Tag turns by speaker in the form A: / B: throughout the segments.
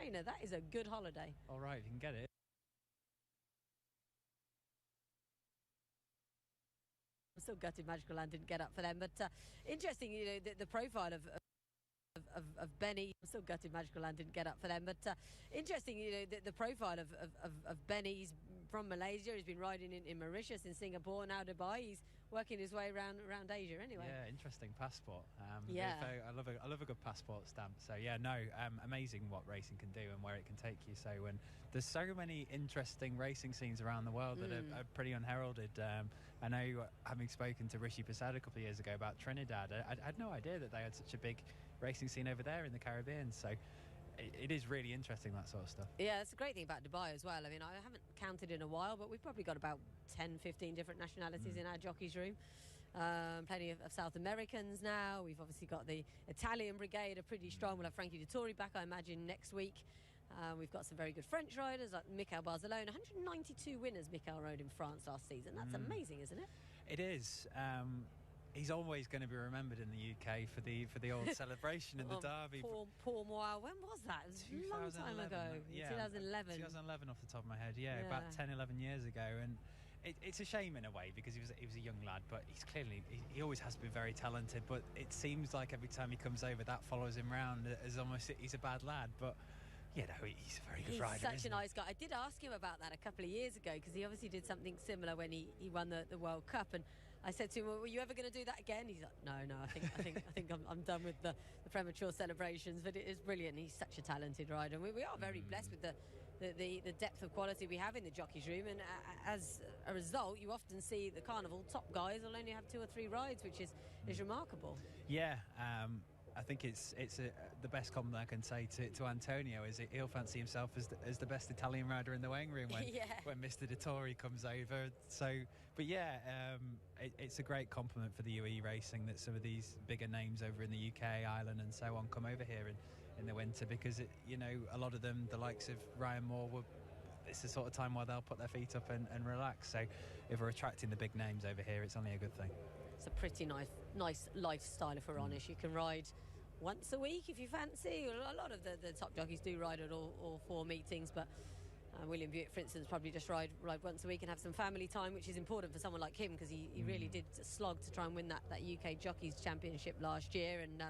A: trainer. That is a good holiday.
B: All right, if you can get it.
A: I'm still gutted Magical Land didn't get up for them, but interesting, you know, the profile of Benny. I'm still gutted Magical Land didn't get up for them, but interesting, you know, the profile of Benny. He's from Malaysia. He's been riding in Mauritius, in Singapore, now Dubai. He's working his way around Asia anyway.
B: Yeah, interesting passport.
A: Yeah,
B: I love a good passport stamp. So yeah, no, amazing what racing can do and where it can take you. So when there's so many interesting racing scenes around the world that are pretty unheralded. I know, having spoken to Rishi Prasad a couple of years ago about Trinidad, I had no idea that they had such a big racing scene over there in the Caribbean. So it is really interesting, that sort of stuff.
A: Yeah, that's a great thing about Dubai as well. I mean, I haven't counted in a while, but we've probably got about 10, 15 different nationalities in our jockeys room. Plenty of South Americans now. We've obviously got the Italian brigade are pretty strong. We'll have Frankie Dettori back, I imagine, next week. We've got some very good French riders like Mikel Barcelona. 192 winners Mikel rode in France last season. That's amazing, isn't it?
B: It is. He's always going to be remembered in the UK for the old celebration in the Derby.
A: Poor Moire. When was that? It was a long time ago.
B: Yeah,
A: 2011.
B: 2011 off the top of my head. Yeah, about 10, 11 years ago. And it's a shame in a way, because he was a young lad, but he's clearly, he always has been very talented. But it seems like every time he comes over, that follows him round as almost he's a bad lad. But you know, he's a very good rider.
A: He's such a nice guy. I did ask him about that a couple of years ago, because he obviously did something similar when he won the World Cup, and I said to him, well, were you ever going to do that again? He's like, no, I think I'm done with the premature celebrations. But it is brilliant. He's such a talented rider, and we are very blessed with the depth of quality we have in the jockeys room, and as a result, you often see the Carnival top guys will only have 2 or 3 rides, which is remarkable.
B: Yeah. I think it's the best compliment I can say to Antonio is he'll fancy himself as the best Italian rider in the weighing room when Mr. Dettori comes over. So, but yeah, it's a great compliment for the UAE racing that some of these bigger names over in the UK, Ireland, and so on come over here in the winter, because you know, a lot of them, the likes of Ryan Moore, it's the sort of time where they'll put their feet up and relax. So if we're attracting the big names over here, it's only a good thing.
A: It's a pretty nice lifestyle, if we're honest. You can ride once a week if you fancy. A lot of the top jockeys do ride at all 4 meetings, but William Buick, for instance, probably just ride once a week and have some family time, which is important for someone like him, because he really did slog to try and win that UK Jockeys Championship last year, and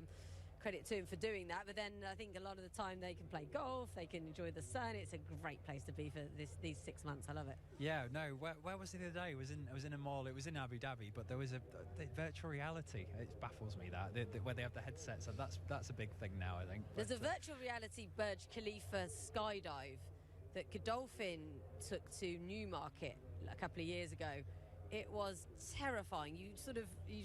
A: credit to him for doing that. But then I think a lot of the time they can play golf, they can enjoy the sun. It's a great place to be for these 6 months. I love it.
B: Yeah, no, where was it the other day? It was in a mall. It was in Abu Dhabi, but there was the virtual reality. It baffles me that where they have the headsets. So that's a big thing now, I think.
A: There's a virtual reality Burj Khalifa skydive that Godolphin took to Newmarket a couple of years ago. It was terrifying. You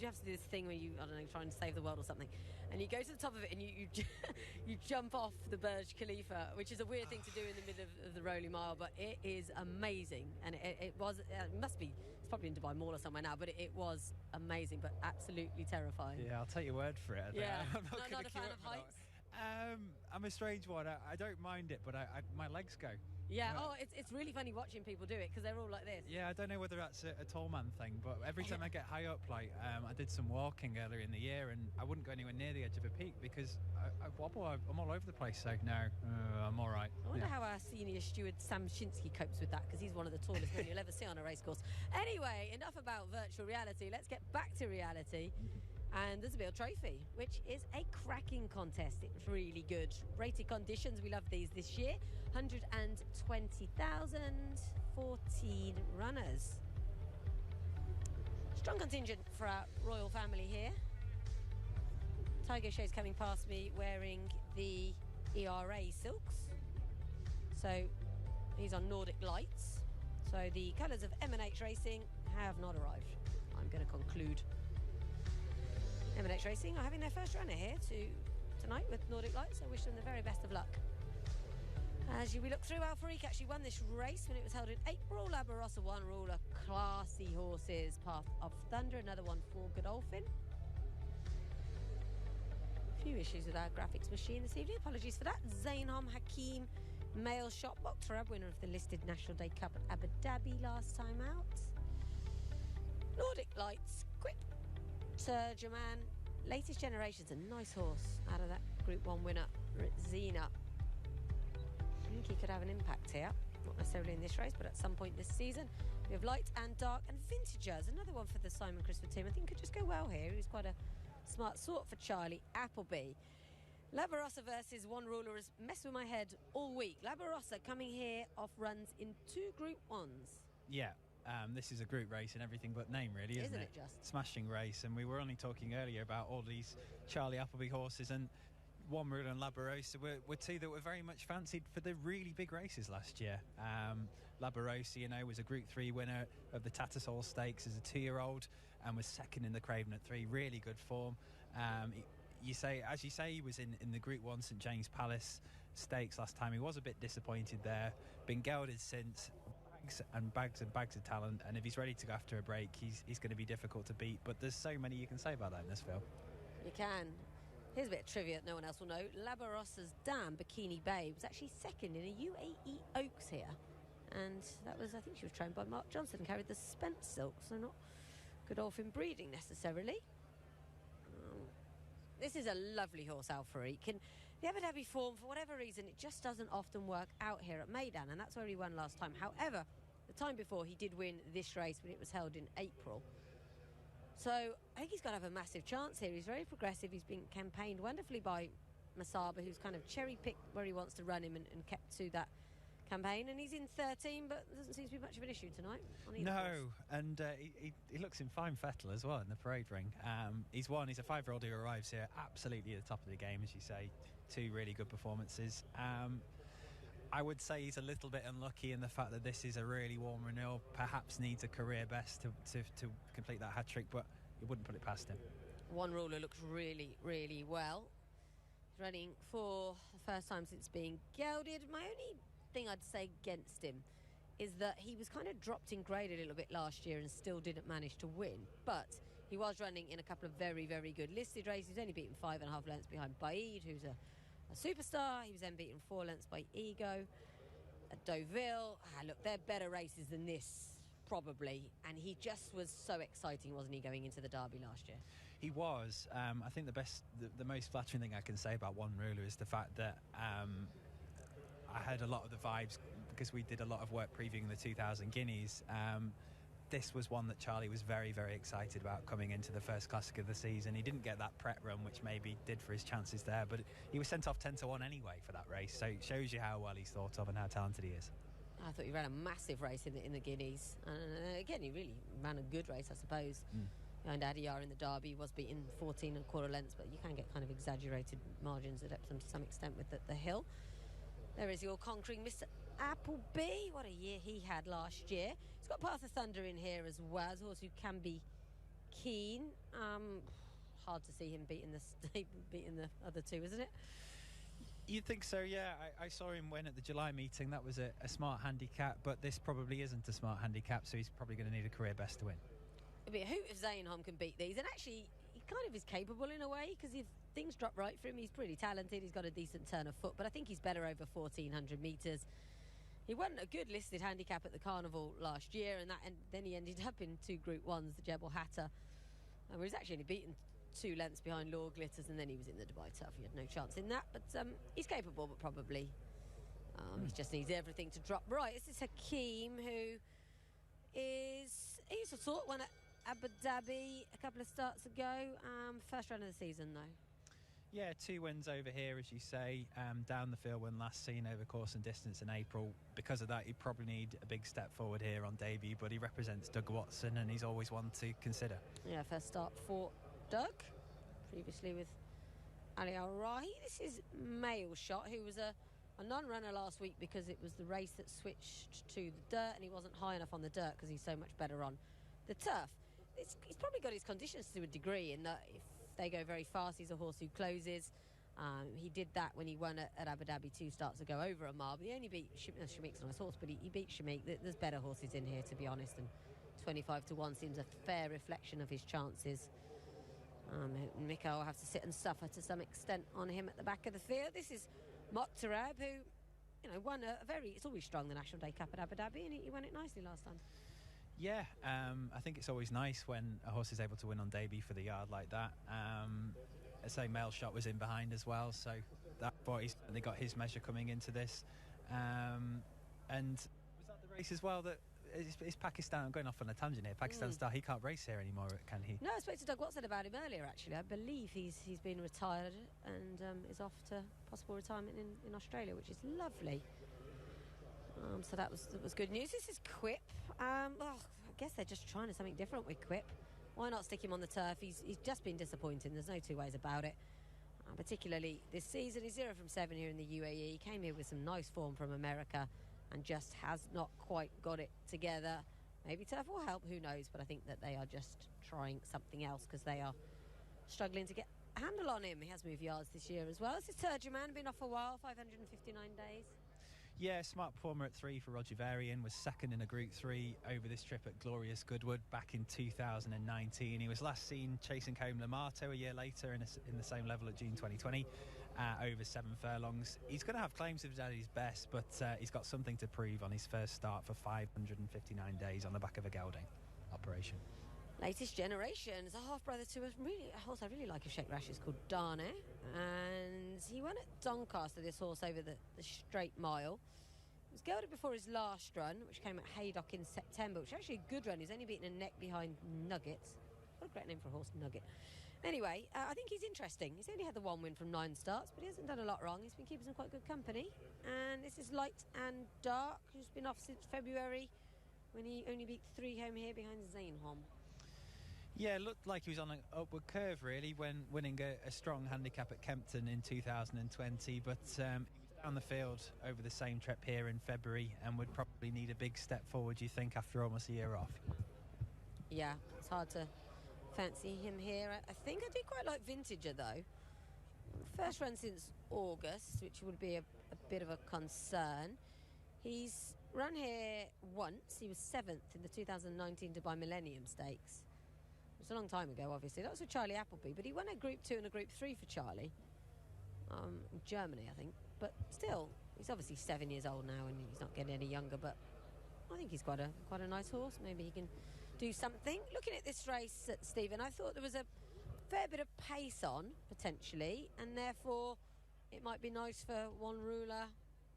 A: have to do this thing where you, I don't know, try and save the world or something, and you go to the top of it and you jump off the Burj Khalifa, which is a weird thing to do in the middle of the Rolling Mile, but it is amazing. And it's probably in Dubai Mall or somewhere now, but it was amazing, but absolutely terrifying.
B: Yeah, I'll take your word for it.
A: Yeah,
B: I'm not
A: a fan of heights.
B: I'm a strange one. I don't mind it, but my legs go.
A: Yeah, it's really funny watching people do it, because they're all like this.
B: Yeah, I don't know whether that's a tall man thing, but every time I get high up, like I did some walking earlier in the year, and I wouldn't go anywhere near the edge of a peak because I wobble. I'm all over the place. So no, I'm all right.
A: I wonder how our senior steward Sam Shinsky copes with that, because he's one of the tallest men you'll ever see on a racecourse. Anyway, enough about virtual reality. Let's get back to reality. And there's a Bill Trophy, which is a cracking contest. It's really good. Rated conditions, we love these this year. 120,000, 14 runners. Strong contingent for our royal family here. Tiger Show's coming past me wearing the ERA silks. So he's on Nordic Lights. So the colours of M&H Racing have not arrived, I'm going to conclude. M&H Racing are having their first runner here tonight with Nordic Lights. I wish them the very best of luck. As we look through, Alfarique actually won this race when it was held in April. La Barossa won, all are classy horses. Path of Thunder, another one for Godolphin. A few issues with our graphics machine this evening. Apologies for that. Zainham Hakim, male shot box Arab, winner of the listed National Day Cup at Abu Dhabi last time out. Nordic Lights, Quip Turjaman, latest generation's a nice horse out of that Group 1 winner, Ritzina. could have an impact here. Not necessarily in this race, but at some point this season. We have Light and Dark and Vintagers, another one for the Simon Crisford team. I think could just go well here. He's quite a smart sort for Charlie Appleby. Labarossa versus One Ruler has messed with my head all week. Labarossa coming here off runs in 2 Group 1s.
B: Yeah, this is a group race and everything but name, really, isn't it?
A: Just
B: smashing race. And we were only talking earlier about all these Charlie Appleby horses, and One Ruler and Labarossa were two that were very much fancied for the really big races last year. Labarossa, you know, was a Group 3 winner of the Tattersall Stakes as a 2-year-old and was second in the Craven at 3. Really good form. As you say, he was in the Group 1 St James Palace Stakes last time. He was a bit disappointed there. Been gelded since. Bags and bags of talent, and if he's ready to go after a break, he's going to be difficult to beat. But there's so many you can say about that in this film.
A: You can. Here's a bit of trivia that no one else will know. Labarossa's dam, Bikini Bay, was actually second in a UAE Oaks here. And that was, I think she was trained by Mark Johnson and carried the Spence Silk, so not Godolphin breeding necessarily. This is a lovely horse, Alfarique. And the Abu Dhabi form, for whatever reason, it just doesn't often work out here at Meydan, and that's where he won last time. However, the time before, he did win this race when it was held in April. So I think he's going to have a massive chance here. He's very progressive. He's been campaigned wonderfully by Masaba, who's kind of cherry-picked where he wants to run him and kept to that campaign. And he's in 13, but there doesn't seem to be much of an issue tonight on either horse.
B: And he looks in fine fettle as well in the parade ring. He's a 5-year-old who arrives here absolutely at the top of the game, as you say. 2 really good performances. I would say he's a little bit unlucky in the fact that this is a really warm renewal, perhaps needs a career best to complete that hat-trick, but you wouldn't put it past him.
A: One Ruler looks really, really well. He's running for the first time since being gelded. My only thing I'd say against him is that he was kind of dropped in grade a little bit last year and still didn't manage to win, but he was running in a couple of very, very good listed races. He's only beaten 5.5 lengths behind Baid, who's a superstar. He was then beaten 4 lengths by Ego at Deauville. Look, they're better races than this, probably. And he just was so exciting, wasn't he, going into the Derby last year?
B: He was. I think the most flattering thing I can say about One Ruler is the fact that I had a lot of the vibes because we did a lot of work previewing the 2000 Guineas. This was one that Charlie was very, very excited about coming into the first classic of the season. He didn't get that prep run, which maybe did for his chances there, but he was sent off 10-1 anyway for that race, so it shows you how well he's thought of and how talented he is.
A: I thought he ran a massive race in the Guineas, and again, he really ran a good race, I suppose. Behind Adiyar in the Derby, he was beaten 14.25 lengths, but you can get kind of exaggerated margins at Epsom to some extent with the hill. There is your conquering Mr. Appleby. What a year he had last year. He's got Path of Thunder in here as well, as a horse who can be keen. Hard to see him beating the other two, isn't it?
B: You'd think so, yeah. I saw him win at the July meeting. That was a smart handicap, but this probably isn't a smart handicap, so he's probably going to need a career best to win.
A: It'd be a hoot if Zaynholm can beat these, and actually he kind of is capable in a way, because if things drop right for him, he's pretty talented. He's got a decent turn of foot, but I think he's better over 1,400 metres. He won a good listed handicap at the Carnival last year, and then he ended up in 2 Group 1s, the Jebel Hatter, where he's actually only beaten 2 lengths behind Law Glitters, and then he was in the Dubai Tough. He had no chance in that, but he's capable, but probably he just needs everything to drop right. This is Hakeem, who he's a sort one at Abu Dhabi a couple of starts ago. First run of the season, though.
B: Yeah, 2 wins over here, as you say. Down the field when last seen over course and distance in April. Because of that, he'd probably need a big step forward here on debut, but he represents Doug Watson, and he's always one to consider. Yeah,
A: first start for Doug, previously with Ali Al-Rahi. This is Mail Shot, who was a non-runner last week because it was the race that switched to the dirt, and he wasn't high enough on the dirt because he's so much better on the turf. He's probably got his conditions to a degree, in that if they go very fast, he's a horse who closes. He did that when he won at Abu Dhabi 2 starts ago over Amar, but he only beat Shamik's a nice horse, but he beat Shamik. There's better horses in here, to be honest, and 25-1 seems a fair reflection of his chances. Miko will have to sit and suffer to some extent on him at the back of the field. This is Mokhtarab, who won it's always strong, the National Day Cup at Abu Dhabi, and he won it nicely last time.
B: Yeah, I think it's always nice when a horse is able to win on debut for the yard like that. I say Mail Shot was in behind as well, so that boy, he's certainly got his measure coming into this. And was that the race as well that is Pakistan? I'm going off on a tangent here. Pakistan Star, he can't race here anymore, can he?
A: No, I spoke to Doug Watson about him earlier, actually. I believe he's been retired and is off to possible retirement in Australia, which is lovely. So that was good news. This is Quip. I guess they're just trying something different with Quip. Why not stick him on the turf? He's just been disappointing. There's no two ways about it. Particularly this season, he's 0 from 7 here in the UAE. He came here with some nice form from America and just has not quite got it together. Maybe turf will help, who knows, but I think that they are just trying something else because they are struggling to get a handle on him. He has moved yards this year as well. This is Turgeman, been off a while, 559 days.
B: Yeah, smart performer at 3 for Roger Varian, was second in a Group 3 over this trip at Glorious Goodwood back in 2019. He was last seen chasing home Lamato a year later in the same level at June 2020, over 7 furlongs. He's going to have claims of at his best, but he's got something to prove on his first start for 559 days on the back of a gelding operation.
A: Latest generation is a half-brother to a horse I really like of Sheikh Rashid's called Dane, and he won at Doncaster, this horse, over the straight mile. He was gelded before his last run, which came at Haydock in September, which is actually a good run. He's only beaten a neck behind Nuggets. What a great name for a horse, Nugget. Anyway, I think he's interesting. He's only had the 1 win from 9 starts, but he hasn't done a lot wrong. He's been keeping some quite good company. And this is Light and Dark, who's been off since February, when he only beat 3 home here behind Zainhom.
B: Yeah, it looked like he was on an upward curve, really, when winning a strong handicap at Kempton in 2020. But he was down the field over the same trip here in February and would probably need a big step forward, you think, after almost a year off.
A: Yeah, it's hard to fancy him here. I think I do quite like Vintager, though. First run since August, which would be a bit of a concern. He's run here once. He was 7th in the 2019 Dubai Millennium Stakes. It was a long time ago, obviously. That was with Charlie Appleby, but he won a Group 2 and a Group 3 for Charlie. In Germany, I think. But still, he's obviously 7 years old now and he's not getting any younger, but I think he's quite a nice horse. Maybe he can do something. Looking at this race, Stephen, I thought there was a fair bit of pace on, potentially, and therefore it might be nice for One Ruler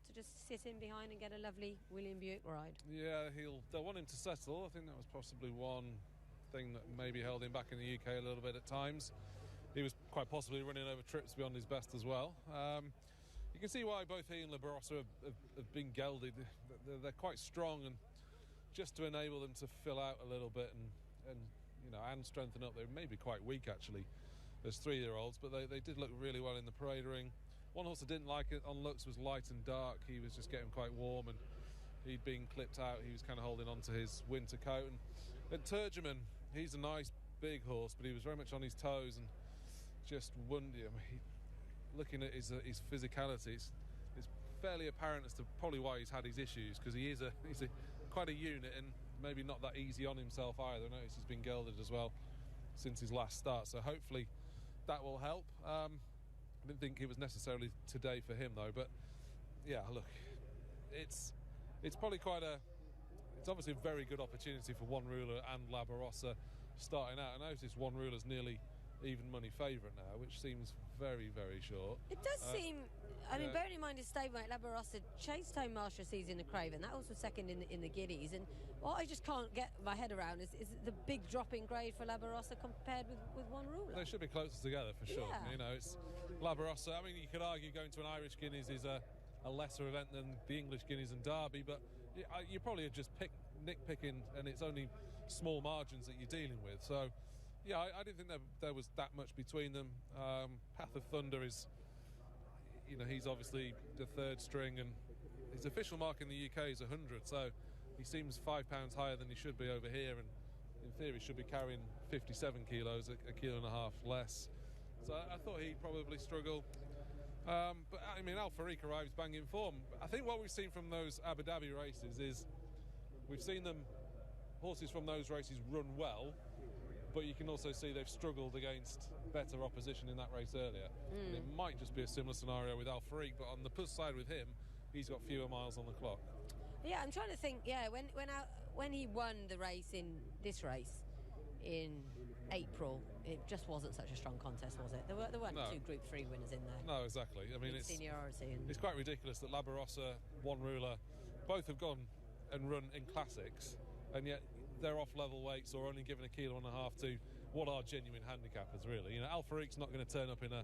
A: to just sit in behind and get a lovely William Buick ride.
C: Yeah, they'll want him to settle. I think that was possibly one thing that maybe held him back in the UK a little bit at times. He was quite possibly running over trips beyond his best as well. You can see why both he and La Barossa have been gelded. They're quite strong, and just to enable them to fill out a little bit and strengthen up. They may be quite weak actually as 3-year-olds, but they did look really well in the parade ring. One horse that didn't like it on looks was Light and Dark. He was just getting quite warm and he'd been clipped out. He was kind of holding on to his winter coat. And Turgeman, he's a nice big horse, but he was very much on his toes and just wouldn't. Looking at his physicality, it's fairly apparent as to probably why he's had his issues, because he's quite a unit and maybe not that easy on himself either. I notice he's been gelded as well since his last start, so hopefully that will help. I didn't think it was necessarily today for him though, but yeah, look, it's probably it's obviously a very good opportunity for One Ruler and La Barossa starting out. I noticed One Ruler's nearly even money favourite now, which seems very, very short.
A: It does seem, I mean, bearing in mind his stablemate La Barossa chased home Marsha Season in the Craven. That was second in the Giddies, and what I just can't get my head around is the big drop in grade for La Barossa compared with One Ruler.
C: They should be closer together for sure.
A: Yeah.
C: It's La Barossa. I mean, you could argue going to an Irish Guineas is a lesser event than the English Guineas and Derby, but you probably are just nitpicking, and it's only small margins that you're dealing with. So yeah, I didn't think there was that much between them. Path of Thunder is, he's obviously the 3rd string, and his official mark in the UK is 100, so he seems £5 higher than he should be over here, and in theory should be carrying 57 kilos, a kilo and a half less. So I thought he'd probably struggle. But I mean, Al Farik arrives bang in form. I think what we've seen from those Abu Dhabi races is we've seen horses from those races run well, but you can also see they've struggled against better opposition in that race earlier. And it might just be a similar scenario with Al Farik, but on the plus side with him, he's got fewer miles on the clock.
A: Yeah, I'm trying to think. Yeah, when he won the race in this race, in April, it just wasn't such a strong contest, was it? There weren't
C: No.
A: 2 Group 3 winners in there.
C: No, exactly. I mean,
A: Seniority.
C: it's quite ridiculous that Labarossa, One Ruler, both have gone and run in classics, and yet they're off level weights or only given 1.5 kilos to what are genuine handicappers, really. You know, Al-Fariq's not going to turn up in a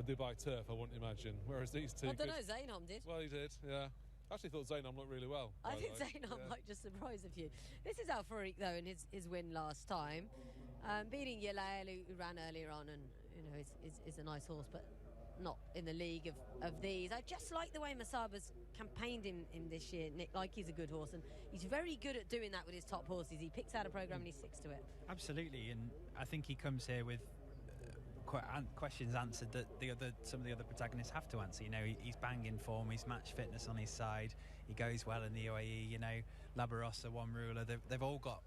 C: Dubai turf, I wouldn't imagine. Whereas these two,
A: I don't know. Zainam did.
C: Well, he did. Yeah. I actually thought Zainam looked really well.
A: I think Zainam might just surprise a few. This is Al-Fariq, though, in his win last time, beating Yalael, who ran earlier on, and you know is a nice horse, but not in the league of these. I just like the way Masaba's campaigned him this year, Nick. Like, he's a good horse, and he's very good at doing that with his top horses. He picks out a programme and he sticks to it.
B: Absolutely, and I think he comes here with questions answered that some of the other protagonists have to answer. You know, he's banging form, he's match fitness on his side, he goes well in the UAE. You know, Labarossa, One Ruler, they've all got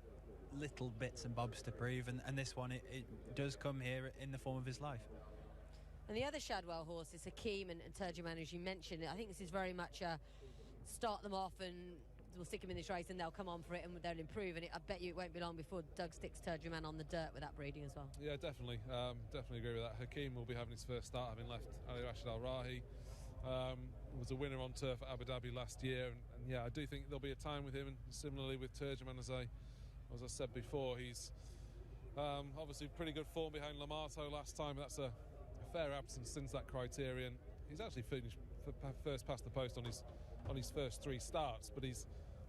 B: little bits and bobs to prove, and this one it does come here in the form of his life.
A: And the other Shadwell horse is Hakeem and Turjuman, as you mentioned. I think this is very much a start them off and we'll stick them in this race and they'll come on for it and they'll improve. And I bet you it won't be long before Doug sticks Turjuman on the dirt with that breeding as well. Yeah,
C: definitely. Definitely agree with that. Hakeem will be having his first start, having left Ali Rashid Al Rahi. Was a winner on turf at Abu Dhabi last year. And yeah, I do think there'll be a time with him. And similarly with Turjuman, as I said before, he's obviously pretty good form behind Lamato last time. That's a fair absence since that criterion. He's actually finished first past the post on his first 3 starts, but he's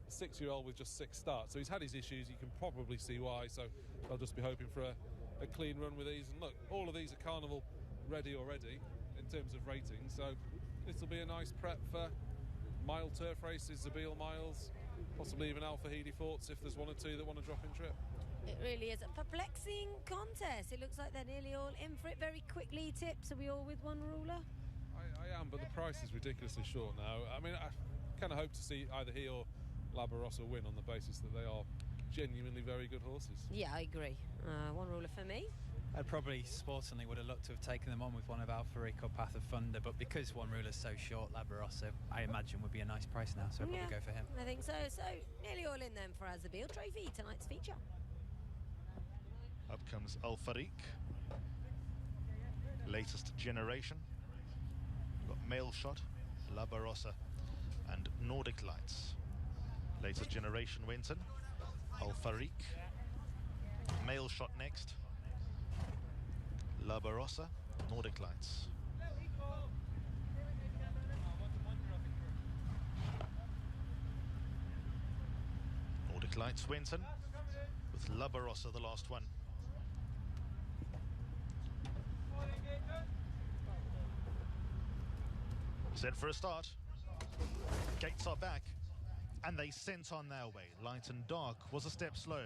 C: a 6-year-old with just 6 starts, so he's had his issues. You can probably see why, so I'll just be hoping for a clean run with these. And look, all of these are Carnival ready already in terms of rating, so this will be a nice prep for mile turf races, Zabeel miles, possibly even Al Fahidi Forts if there's 1 or 2 that want to drop in trip.
A: It really is a perplexing contest. It looks like they're nearly all in for it very quickly. Tips, are we all with One Ruler?
C: I am, but the price is ridiculously short now. I mean, I kind of hope to see either he or Labarossa win on the basis that they are genuinely very good horses.
A: Yeah, I agree. One Ruler for me.
B: I'd probably sportingly would have looked to have taken them on with one of Al-Fariq or Path of Thunder, but because One Ruler's so short, Labarossa, I imagine, would be a nice price now, so I'd probably go for him.
A: I think so. So nearly all in then for Zabeel Trophy, tonight's feature.
D: Up comes Al-Fariq, latest generation. We've got Mail Shot, Labarossa and Nordic Lights. Latest generation went in. Al-Fariq, Mail Shot next, Labarossa, Nordic Lights. Nordic Lights went in with Labarossa the last one. Set for a start. Gates are back, and they sent on their way. Light and Dark was a step slow.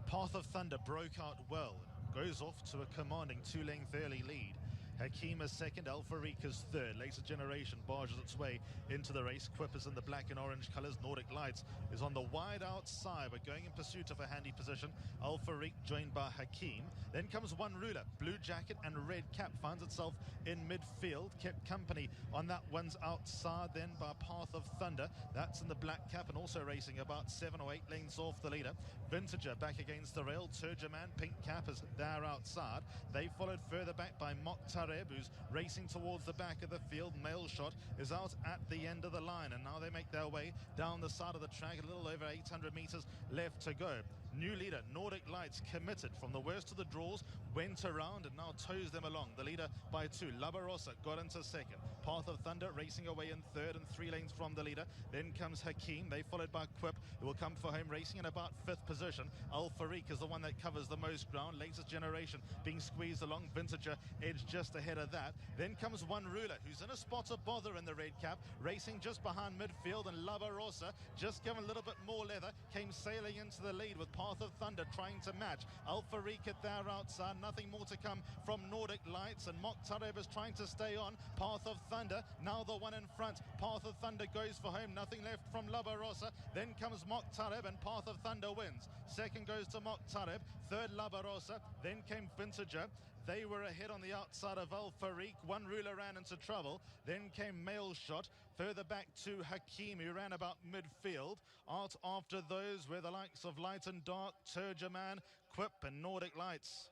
D: Path of Thunder broke out well, goes off to a commanding 2-length early lead. Hakeem is second, Al-Fariq is third. Later generation barges its way into the race. Quip is in the black and orange colours. Nordic Lights is on the wide outside, but going in pursuit of a handy position. Al-Fariq joined by Hakeem. Then comes One Ruler, blue jacket and red cap, finds itself in midfield. Kept company on that one's outside then by Path of Thunder. That's in the black cap and also racing about 7 or 8 lengths off the leader. Vintager back against the rail. Turjuman, pink cap, is there outside. They followed further back by Mokhtar, who's racing towards the back of the field. Mail Shot is out at the end of the line, and now they make their way down the side of the track. A little over 800 metres left to go. New leader, Nordic Lights, committed from the worst of the draws, went around and now toes them along. The leader by 2. Labarossa got into second. Path of Thunder racing away in third and 3 lengths from the leader. Then comes Hakeem. They followed by Quip, who will come for home racing in about 5th position. Al-Fariq is the one that covers the most ground. Latest generation being squeezed along. Vintager edge just ahead of that. Then comes One Ruler, who's in a spot of bother in the red cap, racing just behind midfield, and Labarossa, just given a little bit more leather, came sailing into the lead with Path of Thunder trying to match. Al-Fariq at there outside. Nothing more to come from Nordic Lights, and Mokhtar is trying to stay on. Path of Thunder, now the one in front. Path of Thunder goes for home. Nothing left from Labarossa. Then comes Mokhtar, and Path of Thunder wins. Second goes to Mokhtar, third Labarossa. Then came Vintager. They were ahead on the outside of Al Farik. One ruler ran into trouble. Then came Mail Shot. Further back to Hakim, who ran about midfield. Out after those were the likes of Light and Dark, Turgerman, Quip and Nordic Lights.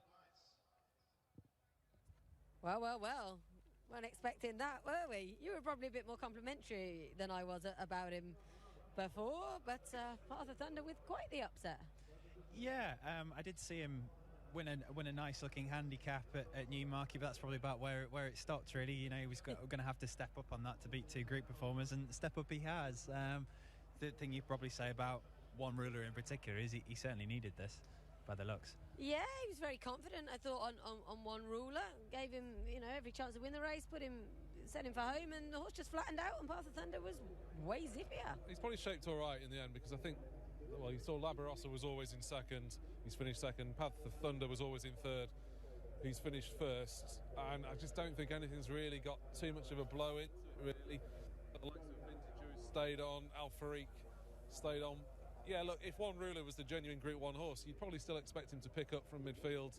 A: Well, well, well. Weren't expecting that, were we? You were probably a bit more complimentary than I was about him before, but Path of Thunder with quite the upset.
B: Yeah, I did see him win a nice looking handicap at Newmarket, but that's probably about where it stopped, really. You know, he was going to have to step up on that to beat two group performers, and step up he has. The thing you'd probably say about one ruler in particular is he certainly needed this, by the looks.
A: Yeah, he was very confident, I thought, on one ruler. Gave him, you know, every chance to win the race, sent him for home, and the horse just flattened out, and Path of Thunder was way zippier.
C: He's probably shaped all right in the end, because I think, well, you saw Labarossa was always in second. He's finished second. Path of Thunder was always in third. He's finished first. And I just don't think anything's really got too much of a blow in, really. The likes of Vintage stayed on. Al Farik stayed on. Yeah, look, if one ruler was the genuine Group 1 horse, you'd probably still expect him to pick up from midfield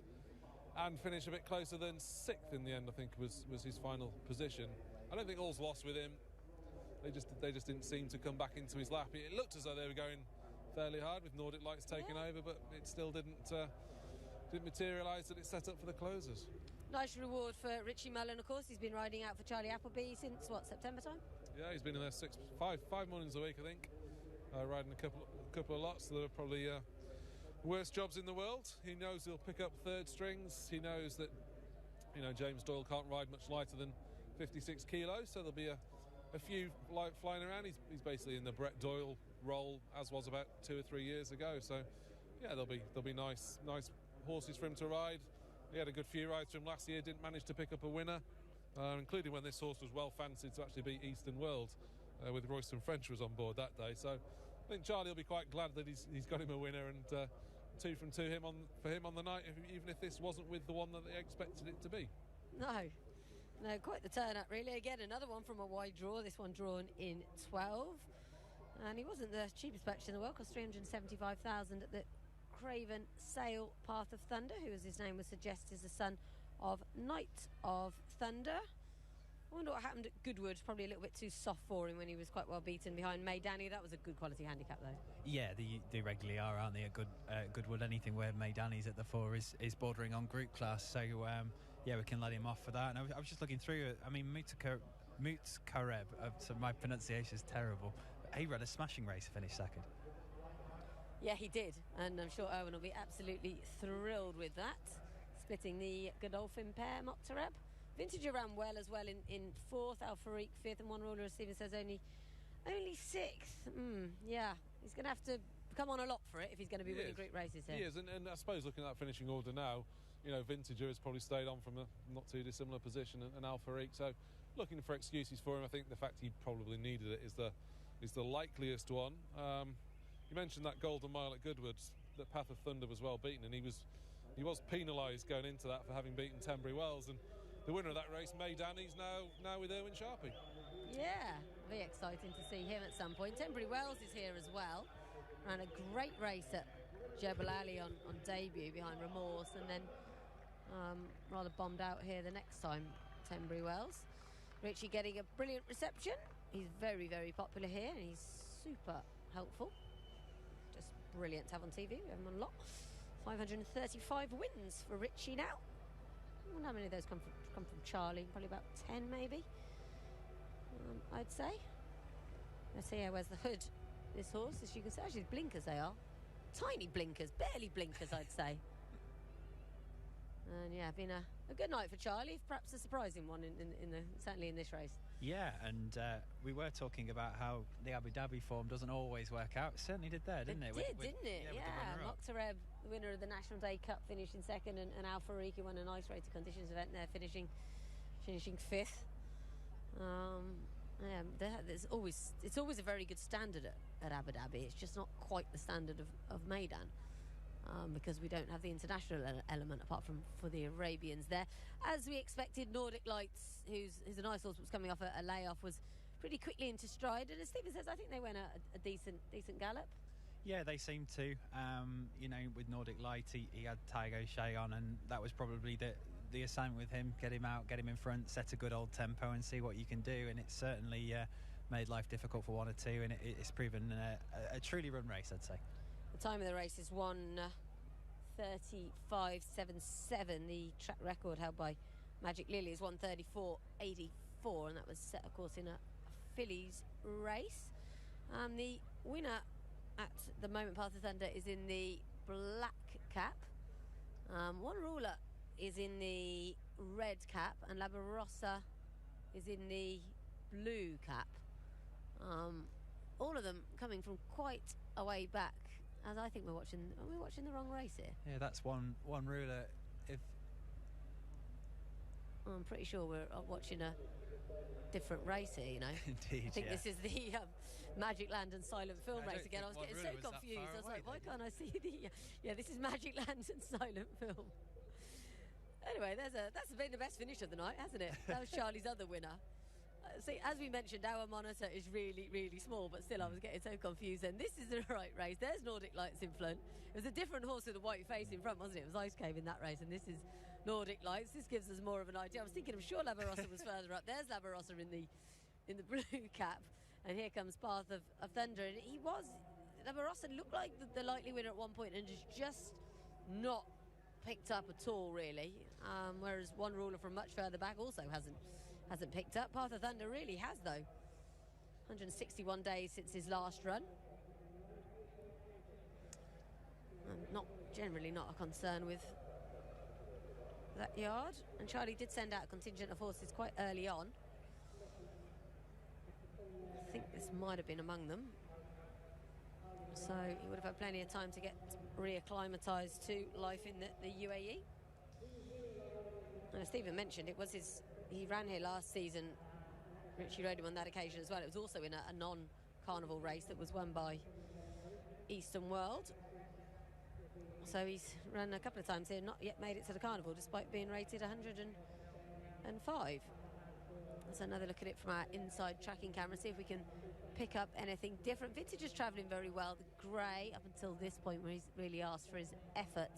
C: and finish a bit closer than 6th in the end, I think, was his final position. I don't think all's lost with him. They just didn't seem to come back into his lap. It looked as though they were going fairly hard with Nordic Lights taking over, but it still didn't materialise that it set up for the closers.
A: Nice reward for Richie Mullen, of course. He's been riding out for Charlie Appleby since, what, September time?
C: Yeah, he's been in there five mornings a week, I think, riding a couple of lots. There are probably worst jobs in the world. He knows he'll pick up third strings. He knows that, you know, James Doyle can't ride much lighter than 56 kilos, so there'll be a few flying around. He's basically in the Brett Doyle role, as was about 2 or 3 years ago. So yeah, there'll be nice horses for him to ride. He had a good few rides from last year, didn't manage to pick up a winner, including when this horse was well fancied to actually beat Eastern World, with Royston French was on board that day. So I think Charlie will be quite glad that he's got him a winner, and 2 from 2 for him on the night, even if this wasn't with the one that they expected it to be. No,
A: quite the turn-up, really. Again, another one from a wide draw, this one drawn in 12. And he wasn't the cheapest purchase in the world, cost $375,000 at the Craven Sale Path of Thunder, who, as his name would suggest, is the son of Knight of Thunder. I wonder what happened at Goodwood. Probably a little bit too soft for him when he was quite well beaten behind May Danny. That was a good quality handicap, though. Yeah,
B: they regularly are, aren't they, at Goodwood? Anything where May Danny's at the 4 is bordering on group class. So, yeah, we can let him off for that. And I was just looking through it. I mean, Moots Kareb, so my pronunciation is terrible. He ran a smashing race, finished second.
A: Yeah, he did, and I'm sure Erwin will be absolutely thrilled with that. Splitting the Godolphin pair, Mokhtarab. Vintage ran well as well in 4th, Al Farik 5th, and one ruler, as Stephen says, only 6th. Yeah, he's going to have to come on a lot for it if he's going to be winning group races here.
C: He is, and I suppose looking at that finishing order now, you know, Vintager has probably stayed on from a not too dissimilar position, and Al Farik. So looking for excuses for him, I think the fact he probably needed it is the likeliest one. You mentioned that Golden Mile at Goodwood, that Path of Thunder was well beaten, and he was penalised going into that for having beaten Tenbury Wells, and the winner of that race, May Danny's now with Erwin Sharpie.
A: Yeah, very exciting to see him at some point. Tenbury Wells is here as well. Ran a great race at Jebel Ali on debut behind Remorse, and then rather bombed out here the next time, Tenbury Wells. Richie getting a brilliant reception. He's very, very popular here, and he's super helpful. Just brilliant to have on TV. We have him on lot. 535 wins for Richie now. I wonder how many of those come from Charlie. Probably about 10, maybe. I'd say. Let's see, where's the hood? This horse, as you can see, actually blinkers they are. Tiny blinkers, barely blinkers, I'd say. And yeah, been a good night for Charlie, perhaps a surprising one certainly in this race.
B: Yeah, and we were talking about how the Abu Dhabi form doesn't always work out. It certainly did there, didn't it?
A: Didn't it? Yeah. Mokhtarab, the winner of the National Day Cup, finishing second, and Al Farik, who won a nice rated conditions event there, finishing 5th. It's always a very good standard at Abu Dhabi. It's just not quite the standard of Meydan. Because we don't have the international element apart from for the Arabians there. As we expected, Nordic Lights, who's a nice horse, was coming off a layoff, was pretty quickly into stride. And as Stephen says, I think they went a decent gallop.
B: Yeah, they seem to. You know, with Nordic Light, he had Tiago Shea on, and that was probably the assignment with him, get him out, get him in front, set a good old tempo and see what you can do. And it's certainly made life difficult for one or two, and it's proven a truly run race, I'd say.
A: The time of the race is 1:35.77. The track record held by Magic Lily is 1:34.84, and that was set, of course, in a fillies race. The winner at the moment, Path of Thunder, is in the black cap. One Ruler is in the red cap, and Labarossa is in the blue cap. All of them coming from quite a way back. As I think are we watching the wrong race here?
B: Yeah, that's one Ruler.
A: I'm pretty sure we're watching a different race here, you know.
B: Indeed,
A: I think this is the Magic Land and Silent Film race again. I was getting so confused. I was like, why can't I see the... Yeah, this is Magic Land and Silent Film. Anyway, that's been the best finish of the night, hasn't it? That was Charlie's other winner. See, as we mentioned, our monitor is really, really small, but still I was getting so confused. And this is the right race. There's Nordic Lights in front. It was a different horse with a white face in front, wasn't it? It was Ice Cave in that race, and this is Nordic Lights. This gives us more of an idea. I was thinking, I'm sure Labarossa was further up. There's Labarossa in the blue cap, and here comes Path of Thunder. And Labarossa looked like the likely winner at one point, and just not picked up at all, really. Whereas One Ruler from much further back also hasn't picked up. Path of Thunder really has, though. 161 days since his last run. Generally not a concern with that yard. And Charlie did send out a contingent of horses quite early on. I think this might have been among them. So he would have had plenty of time to get reacclimatised to life in the UAE. And as Stephen mentioned, it was he ran here last season. Richie rode him on that occasion as well. It was also in a non-carnival race that was won by Eastern World. So he's run a couple of times here, not yet made it to the carnival, despite being rated 105. Let's another look at it from our inside tracking camera, see if we can pick up anything different. Vintage is travelling very well. The grey, up until this point, where he's really asked for his effort.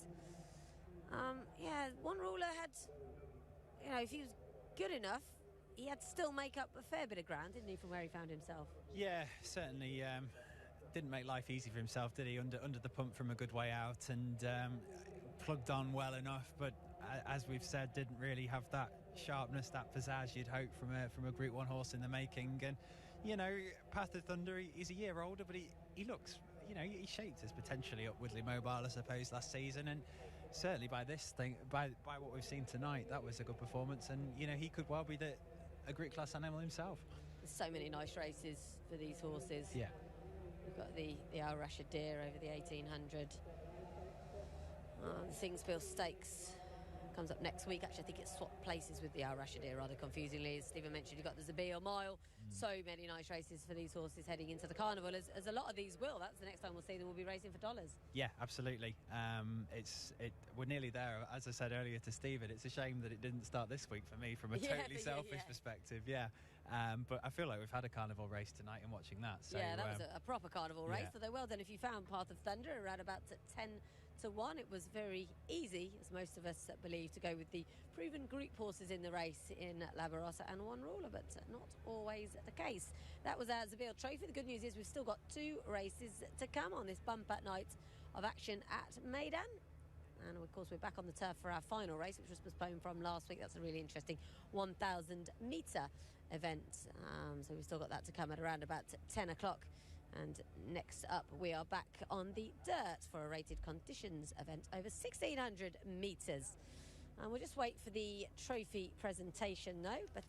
A: Yeah, One Ruler had, if he was good enough, he had to still make up a fair bit of ground, didn't he, from where he found himself?
B: Yeah, certainly didn't make life easy for himself, did he? Under the pump from a good way out, and plugged on well enough, but as we've said, didn't really have that sharpness, that pizzazz you'd hope from a Group 1 horse in the making. And Path of Thunder, he's a year older, but he looks, he shaped as potentially upwardly mobile, I suppose, last season, and certainly by what we've seen tonight, that was a good performance, and he could well be a Greek class animal himself.
A: There's so many nice races for these horses.
B: Yeah,
A: we've got the Al Rashid Deer over the 1800. The Singsville Stakes comes up next week. Actually, I think it's swapped places with the Al Rashid Deer rather confusingly. As Stephen mentioned, you've got the Zabeel Mile. So many nice races for these horses heading into the carnival, as a lot of these will. That's the next time we'll see them. We'll be racing for dollars. Yeah,
B: absolutely. We're nearly there. As I said earlier to Stephen, it's a shame that it didn't start this week for me from a totally selfish perspective. Yeah, but I feel like we've had a carnival race tonight and watching that. So,
A: yeah, that was a proper carnival race. Although well done if you found Path of Thunder around about 10-1. It was very easy, as most of us believe, to go with the proven group horses in the race in Labarossa and One Ruler, but not always the case. That was our Zabeel Trophy. The good news is we've still got 2 races to come on this bumper night of action at Meydan. And of course, we're back on the turf for our final race, which was postponed from last week. That's a really interesting 1,000 metre event. So we've still got that to come at around about 10 o'clock. And next up, we are back on the dirt for a rated conditions event over 1,600 metres. And we'll just wait for the trophy presentation, though. But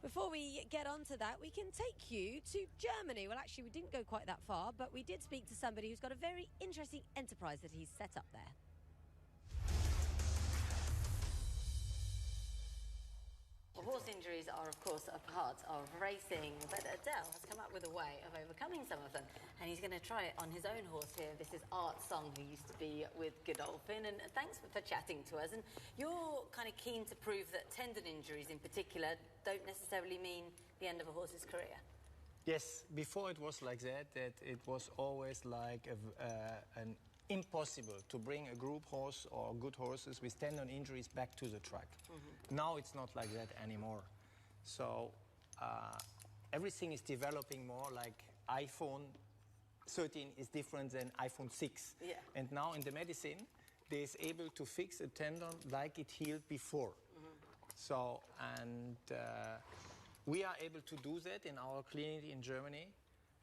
A: before we get on to that, we can take you to Germany. Well, actually, we didn't go quite that far, but we did speak to somebody who's got a very interesting enterprise that he's set up there. Horse injuries are, of course, a part of racing, but Adele has come up with a way of overcoming some of them, and he's going to try it on his own horse here. This is Art Song, who used to be with Godolphin, and thanks for chatting to us. And you're kind of keen to prove that tendon injuries in particular don't necessarily mean the end of a horse's career.
E: Yes, before it was like that it was always like impossible to bring a group horse or good horses with tendon injuries back to the track. Now it's not like that anymore. So everything is developing more, like iPhone 13 is different than iPhone 6.
F: Yeah.
E: And now in the medicine, they is able to fix a tendon like it healed before. So, and we are able to do that in our clinic in Germany.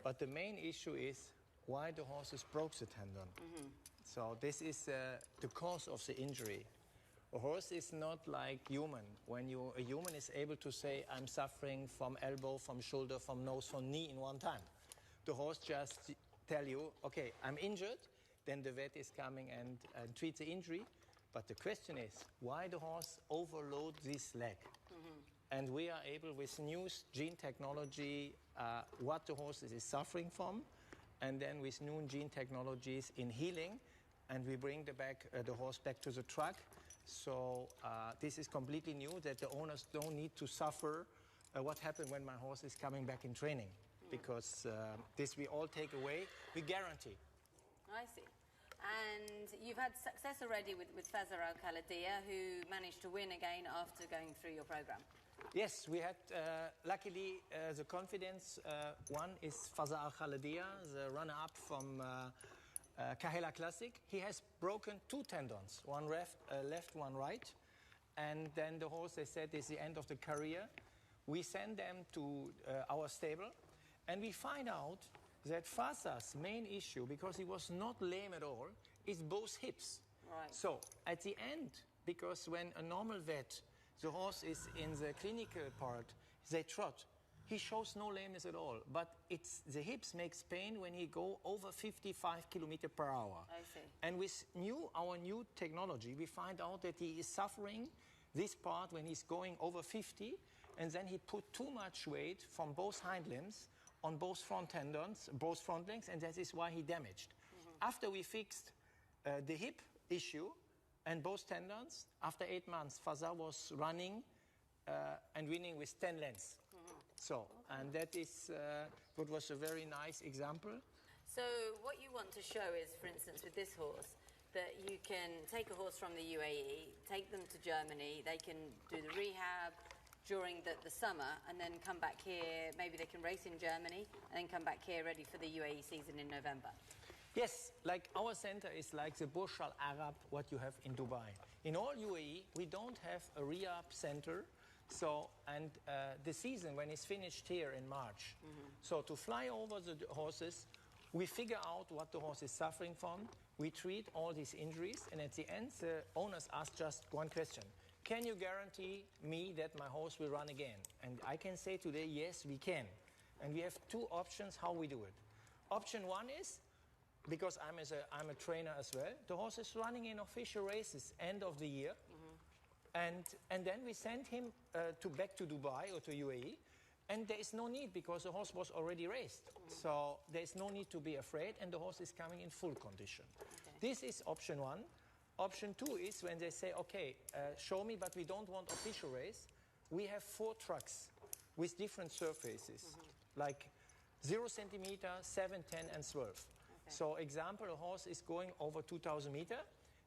E: But the main issue is why the horses broke the tendon. So this is the cause of the injury. A horse is not like human. When a human is able to say, I'm suffering from elbow, from shoulder, from nose, from knee in one time. The horse just tell you, okay, I'm injured, then the vet is coming and treats the injury. But the question is, why the horse overload this leg? And we are able, with new gene technology, what the horse is suffering from, and then with new gene technologies in healing, and we bring the horse back to the track. So this is completely new, that the owners don't need to suffer what happened when my horse is coming back in training, because this we all take away, we guarantee.
F: I see. And you've had success already with Fazer Al-Khaladia, who managed to win again after going through your program.
E: Yes, we had, luckily, the confidence. One is Fazer Al-Khaladia, the runner-up from Kahela Classic. He has broken 2 tendons, one left, one right. And then the horse, they said, is the end of the career. We send them to our stable, and we find out that Fazer's main issue, because he was not lame at all, is both hips.
F: Right.
E: So at the end, because when a normal vet, the horse is in the clinical part, they trot, he shows no lameness at all. But it's the hips makes pain when he go over 55 kilometers per hour.
F: I see.
E: And with our new technology, we find out that he is suffering this part when he's going over 50, and then he put too much weight from both hind limbs on both front tendons, both front legs, and that is why he damaged. After we fixed the hip issue and both tendons, after 8 months, Fazer was running and winning with 10 lengths. So, and that is what was a very nice example.
F: So what you want to show is, for instance, with this horse, that you can take a horse from the UAE, take them to Germany, they can do the rehab during the summer, and then come back here, maybe they can race in Germany, and then come back here ready for the UAE season in November.
E: Yes, like our center is like the Burj Al Arab, what you have in Dubai. In all UAE, we don't have a rehab center. So, and the season when it's finished here in March. So to fly over the horses, we figure out what the horse is suffering from. We treat all these injuries, and at the end, the owners ask just one question. Can you guarantee me that my horse will run again? And I can say today, yes, we can. And we have 2 options how we do it. Option 1 is, because I'm a trainer as well, the horse is running in official races end of the year. And then we send him back to Dubai or to UAE, and there is no need, because the horse was already raced. So there is no need to be afraid, and the horse is coming in full condition. Okay. This is option 1. Option 2 is when they say, okay, show me, but we don't want official race. We have 4 trucks with different surfaces, like 0 centimeter, 7, 10, and 12. Okay. So example, a horse is going over 2,000 meters,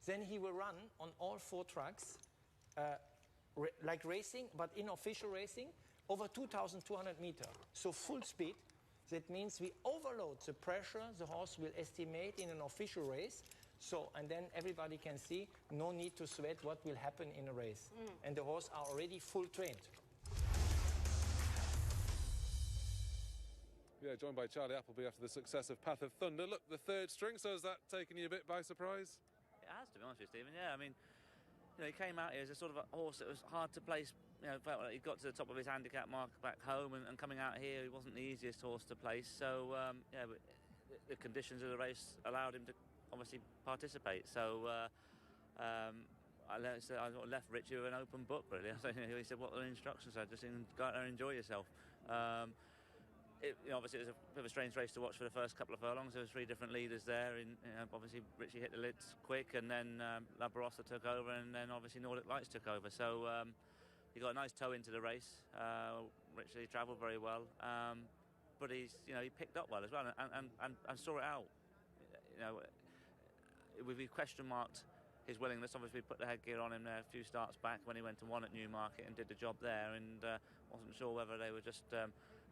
E: then he will run on all 4 trucks, like racing, but in official racing, over 2,200 meters. So full speed. That means we overload the pressure the horse will estimate in an official race. So, and then everybody can see, no need to sweat what will happen in a race. And the horse are already full trained.
C: Yeah, joined by Charlie Appleby after the success of Path of Thunder. Look, the 3rd string, so has that taken you a bit by surprise?
G: It has, to be honest with you, Stephen. Yeah, I mean, you know, he came out here as a sort of a horse that was hard to place. You know, felt like he got to the top of his handicap mark back home, and coming out here, he wasn't the easiest horse to place. So, yeah, but the conditions of the race allowed him to obviously participate. So, I left Richie with an open book, really. He said, what are the instructions? I just go out there and enjoy yourself. Obviously, it was a bit of a strange race to watch for the first couple of furlongs. There was 3 different leaders there. Obviously, Richie hit the lids quick, and then La Barossa took over, and then obviously Nordic Lights took over. So he got a nice toe into the race. Richie travelled very well, but he picked up well as well, and saw it out. we've question marked his willingness. Obviously, we put the headgear on him there a few starts back when he went to one at Newmarket and did the job there, and wasn't sure whether they were just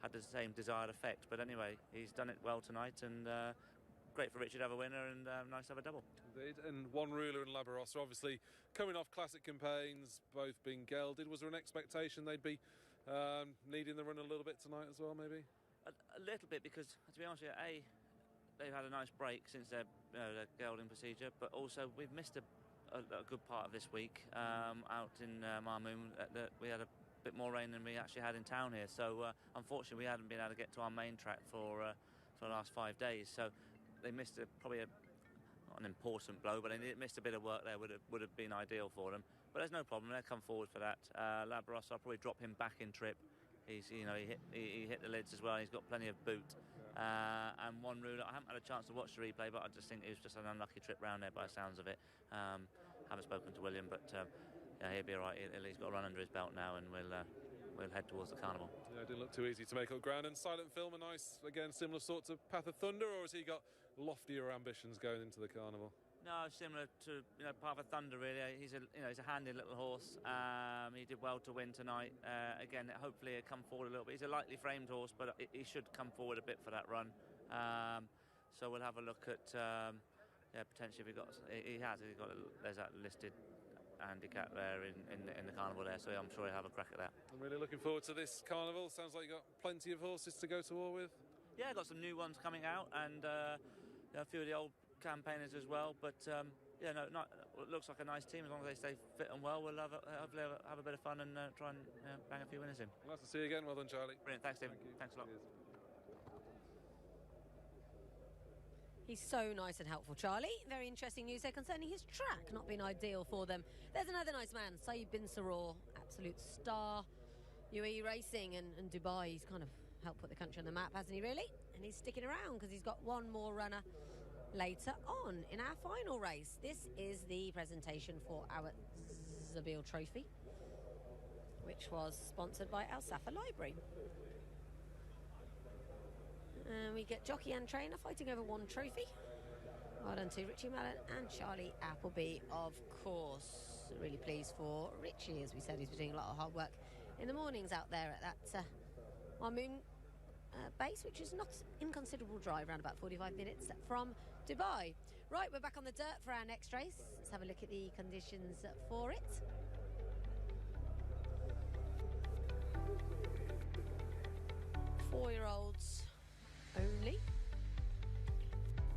G: had the same desired effect. But anyway, he's done it well tonight, and great for Richard to have a winner, and nice to have a double.
C: Indeed. And One Ruler and Labarossa obviously coming off classic campaigns, both being gelded. Was there an expectation they'd be needing the run a little bit tonight as well, maybe?
G: A little bit, because to be honest with you, they've had a nice break since their gelding procedure, but also we've missed a good part of this week out in Marmoon. We had a bit more rain than we actually had in town here, so unfortunately we hadn't been able to get to our main track for the last 5 days. So they missed not an important blow, but they missed a bit of work there. Would have been ideal for them. But there's no problem. They'll come forward for that. Labarossa, I'll probably drop him back in trip. He hit the lids as well. He's got plenty of boot. And One Ruler, I haven't had a chance to watch the replay, but I just think it was just an unlucky trip round there by the sounds of it. Haven't spoken to William, but he'll be all right. He's got a run under his belt now, and we'll head towards the carnival. Yeah, it didn't look too easy to make up ground. And Silent Film, a nice, again, similar sorts of Path of Thunder, or has he got loftier ambitions going into the carnival? No, similar to Path of Thunder, really. He's a handy little horse. He did well to win tonight. Again, hopefully he'll come forward a little bit. He's a lightly framed horse, but he should come forward a bit for that run. So we'll have a look at potentially if there's that listed handicap there in the carnival there. So I'm sure he'll have a crack at that.
C: I'm really looking forward to this carnival. Sounds like you've got plenty of horses to go to war with.
G: Yeah, got some new ones coming out, and a few of the old campaigners as well, but it looks like a nice team. As long as they stay fit and well, we'll hopefully have a bit of fun and try and bang a few winners in.
C: Nice to see you again. Well done, Charlie.
G: Brilliant. Thanks, Stephen. Thanks a lot.
C: Cheers.
A: He's so nice and helpful, Charlie. Very interesting news there concerning his track not being ideal for them. There's another nice man, Saeed bin Saror, absolute star. UAE racing and Dubai. He's kind of helped put the country on the map, hasn't he, really? And he's sticking around because he's got one more runner later on in our final race. This is the presentation for our Zabil Trophy, which was sponsored by Al Safa Library. And we get jockey and trainer fighting over one trophy. Well done to Richie Mallon and Charlie Appleby, of course. Really pleased for Richie, as we said. He's been doing a lot of hard work in the mornings out there at that Marmoon base, which is not inconsiderable drive, around about 45 minutes from Dubai. Right, we're back on the dirt for our next race. Let's have a look at the conditions for it. Four-year-olds only.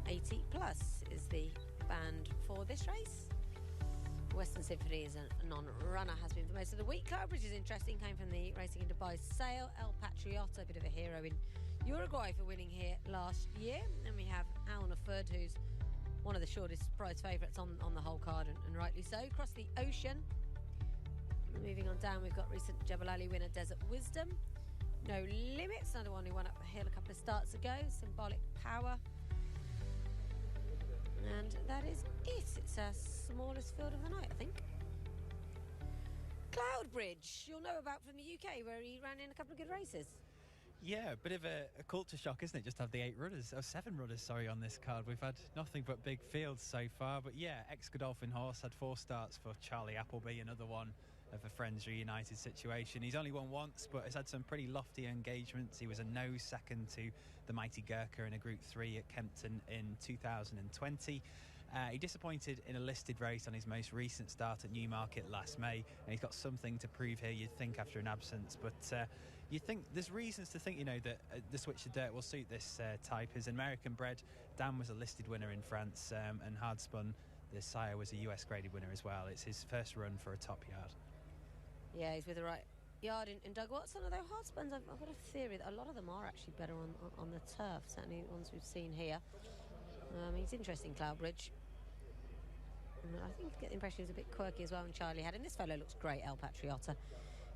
A: 80 plus is the band for this race. Western Symphony is a non-runner, has been for most of the week. Cloudbridge is interesting, came from the Racing in Dubai sale. El Patriotta, a bit of a hero in Uruguay for winning here last year. And we have Alnaford, who's one of the shortest prize favourites on the whole card, and rightly so. Across the ocean, moving on down, we've got recent Jebel Ali winner Desert Wisdom. No Limits, another one who won up the hill a couple of starts ago. Symbolic Power. And that is it. It's our smallest field of the night, I think. Cloudbridge, you'll know about from the UK, where he ran in a couple of good races.
B: Yeah, a bit of a culture shock, isn't it? Just to have the 7 runners, on this card. We've had nothing but big fields so far. But yeah, ex-Godolphin horse had 4 starts for Charlie Appleby, another one of a Friends Reunited situation. He's only won once, but has had some pretty lofty engagements. He was a nose second to the mighty Gurkha in a Group 3 at Kempton in 2020. He disappointed in a listed race on his most recent start at Newmarket last May, and he's got something to prove here, you'd think, after an absence. But you think there's reasons to think, that the switch to dirt will suit this type. As American bred, Dan was a listed winner in France, and Hardspun, the sire, was a US graded winner as well. It's his first run for a top yard. Yeah,
A: he's with the right yard in Doug Watson. Although Hardspuns, I've got a theory that a lot of them are actually better on the turf, certainly the ones we've seen here. He's interesting, Cloudbridge. I think I get the impression he was a bit quirky as well, and Charlie had. And this fellow looks great, El Patriotta.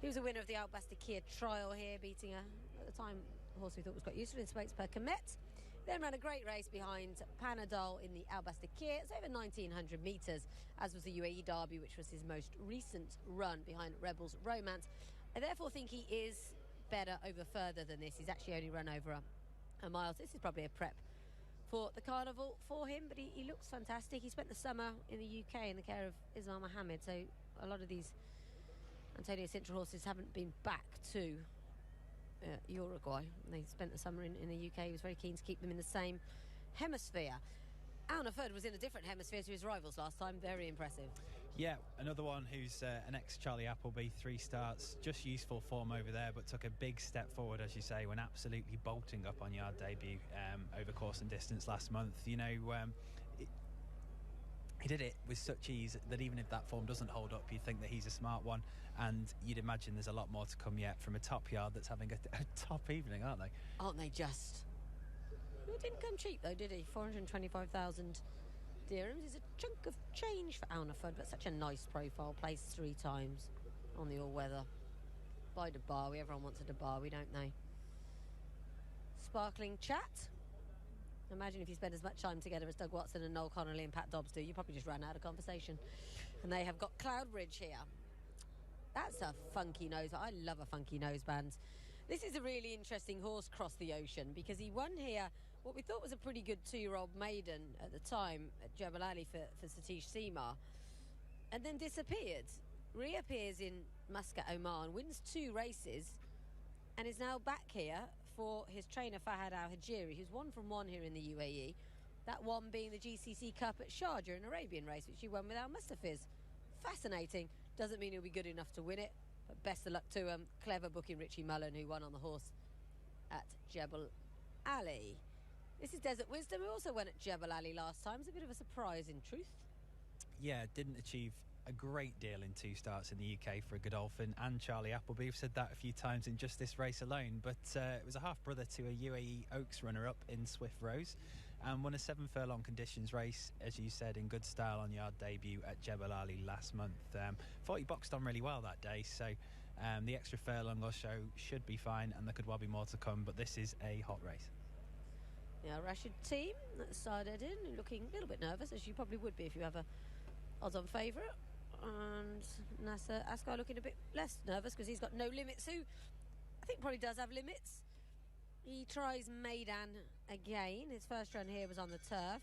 A: He was a winner of the Al-Bastakir trial here, beating at the time, a horse we thought was quite useful in Spokes per Comet. Then ran a great race behind Panadol in the Al-Bastakir. It's over 1,900 metres, as was the UAE Derby, which was his most recent run behind Rebels Romance. I therefore think he is better over further than this. He's actually only run over a mile. So this is probably a prep for the carnival for him, but he looks fantastic. He spent the summer in the UK in the care of Ismail Mohammed, so a lot of these Antonio Sintra horses haven't been back to Uruguay. They spent the summer in the UK. He was very keen to keep them in the same hemisphere. Aunaford was in a different hemisphere to his rivals last time. Very impressive.
B: Yeah, another one who's an ex-Charlie Appleby, 3 starts, just useful form over there, but took a big step forward, as you say, when absolutely bolting up on yard debut over course and distance last month. You know, he did it with such ease that even if that form doesn't hold up, you'd think that he's a smart one, and you'd imagine there's a lot more to come yet from a top yard that's having a top evening, aren't they?
A: Aren't they just? It didn't come cheap, though, did he? 425,000 dirhams is a chunk of change for Aunaford, but such a nice profile. Placed 3 times on the all-weather by Dabawi. Everyone wants a Dabawi, don't they? Sparkling chat. Imagine if you spend as much time together as Doug Watson and Noel Connolly and Pat Dobbs do, you probably just ran out of conversation. And they have got Cloudbridge here. That's a funky nose. I love a funky noseband. This is a really interesting horse cross the ocean, because he won here what we thought was a pretty good 2-year-old maiden at the time at Jebel Ali for Satish Seema, and then disappeared, reappears in Muscat, Oman, wins 2 races, and is now back here for his trainer Fahad Al-Hajiri, who's 1 from 1 here in the UAE, that one being the GCC Cup at Sharjah, an Arabian race, which he won with Al-Mustafiz. Fascinating. Doesn't mean he'll be good enough to win it, but best of luck to him. Clever booking Richie Mullen, who won on the horse at Jebel Ali. This is Desert Wisdom, who also went at Jebel Ali last time. It's a bit of a surprise, in truth.
B: Yeah, didn't achieve a great deal in 2 starts in the UK for Godolphin and Charlie Appleby. We've said that a few times in just this race alone, but it was a half-brother to a UAE Oaks runner-up in Swift Rose, and won a 7-furlong conditions race, as you said, in good style on yard debut at Jebel Ali last month. Thought he boxed on really well that day, so the extra furlong or so should be fine, and there could well be more to come, but this is a hot race.
A: Yeah, Rashid team that started in, looking a little bit nervous, as you probably would be if you have a odds-on favourite. And Nasser Askar looking a bit less nervous because he's got No Limits, who I think probably does have limits. He tries Maidan again. His first run here was on the turf.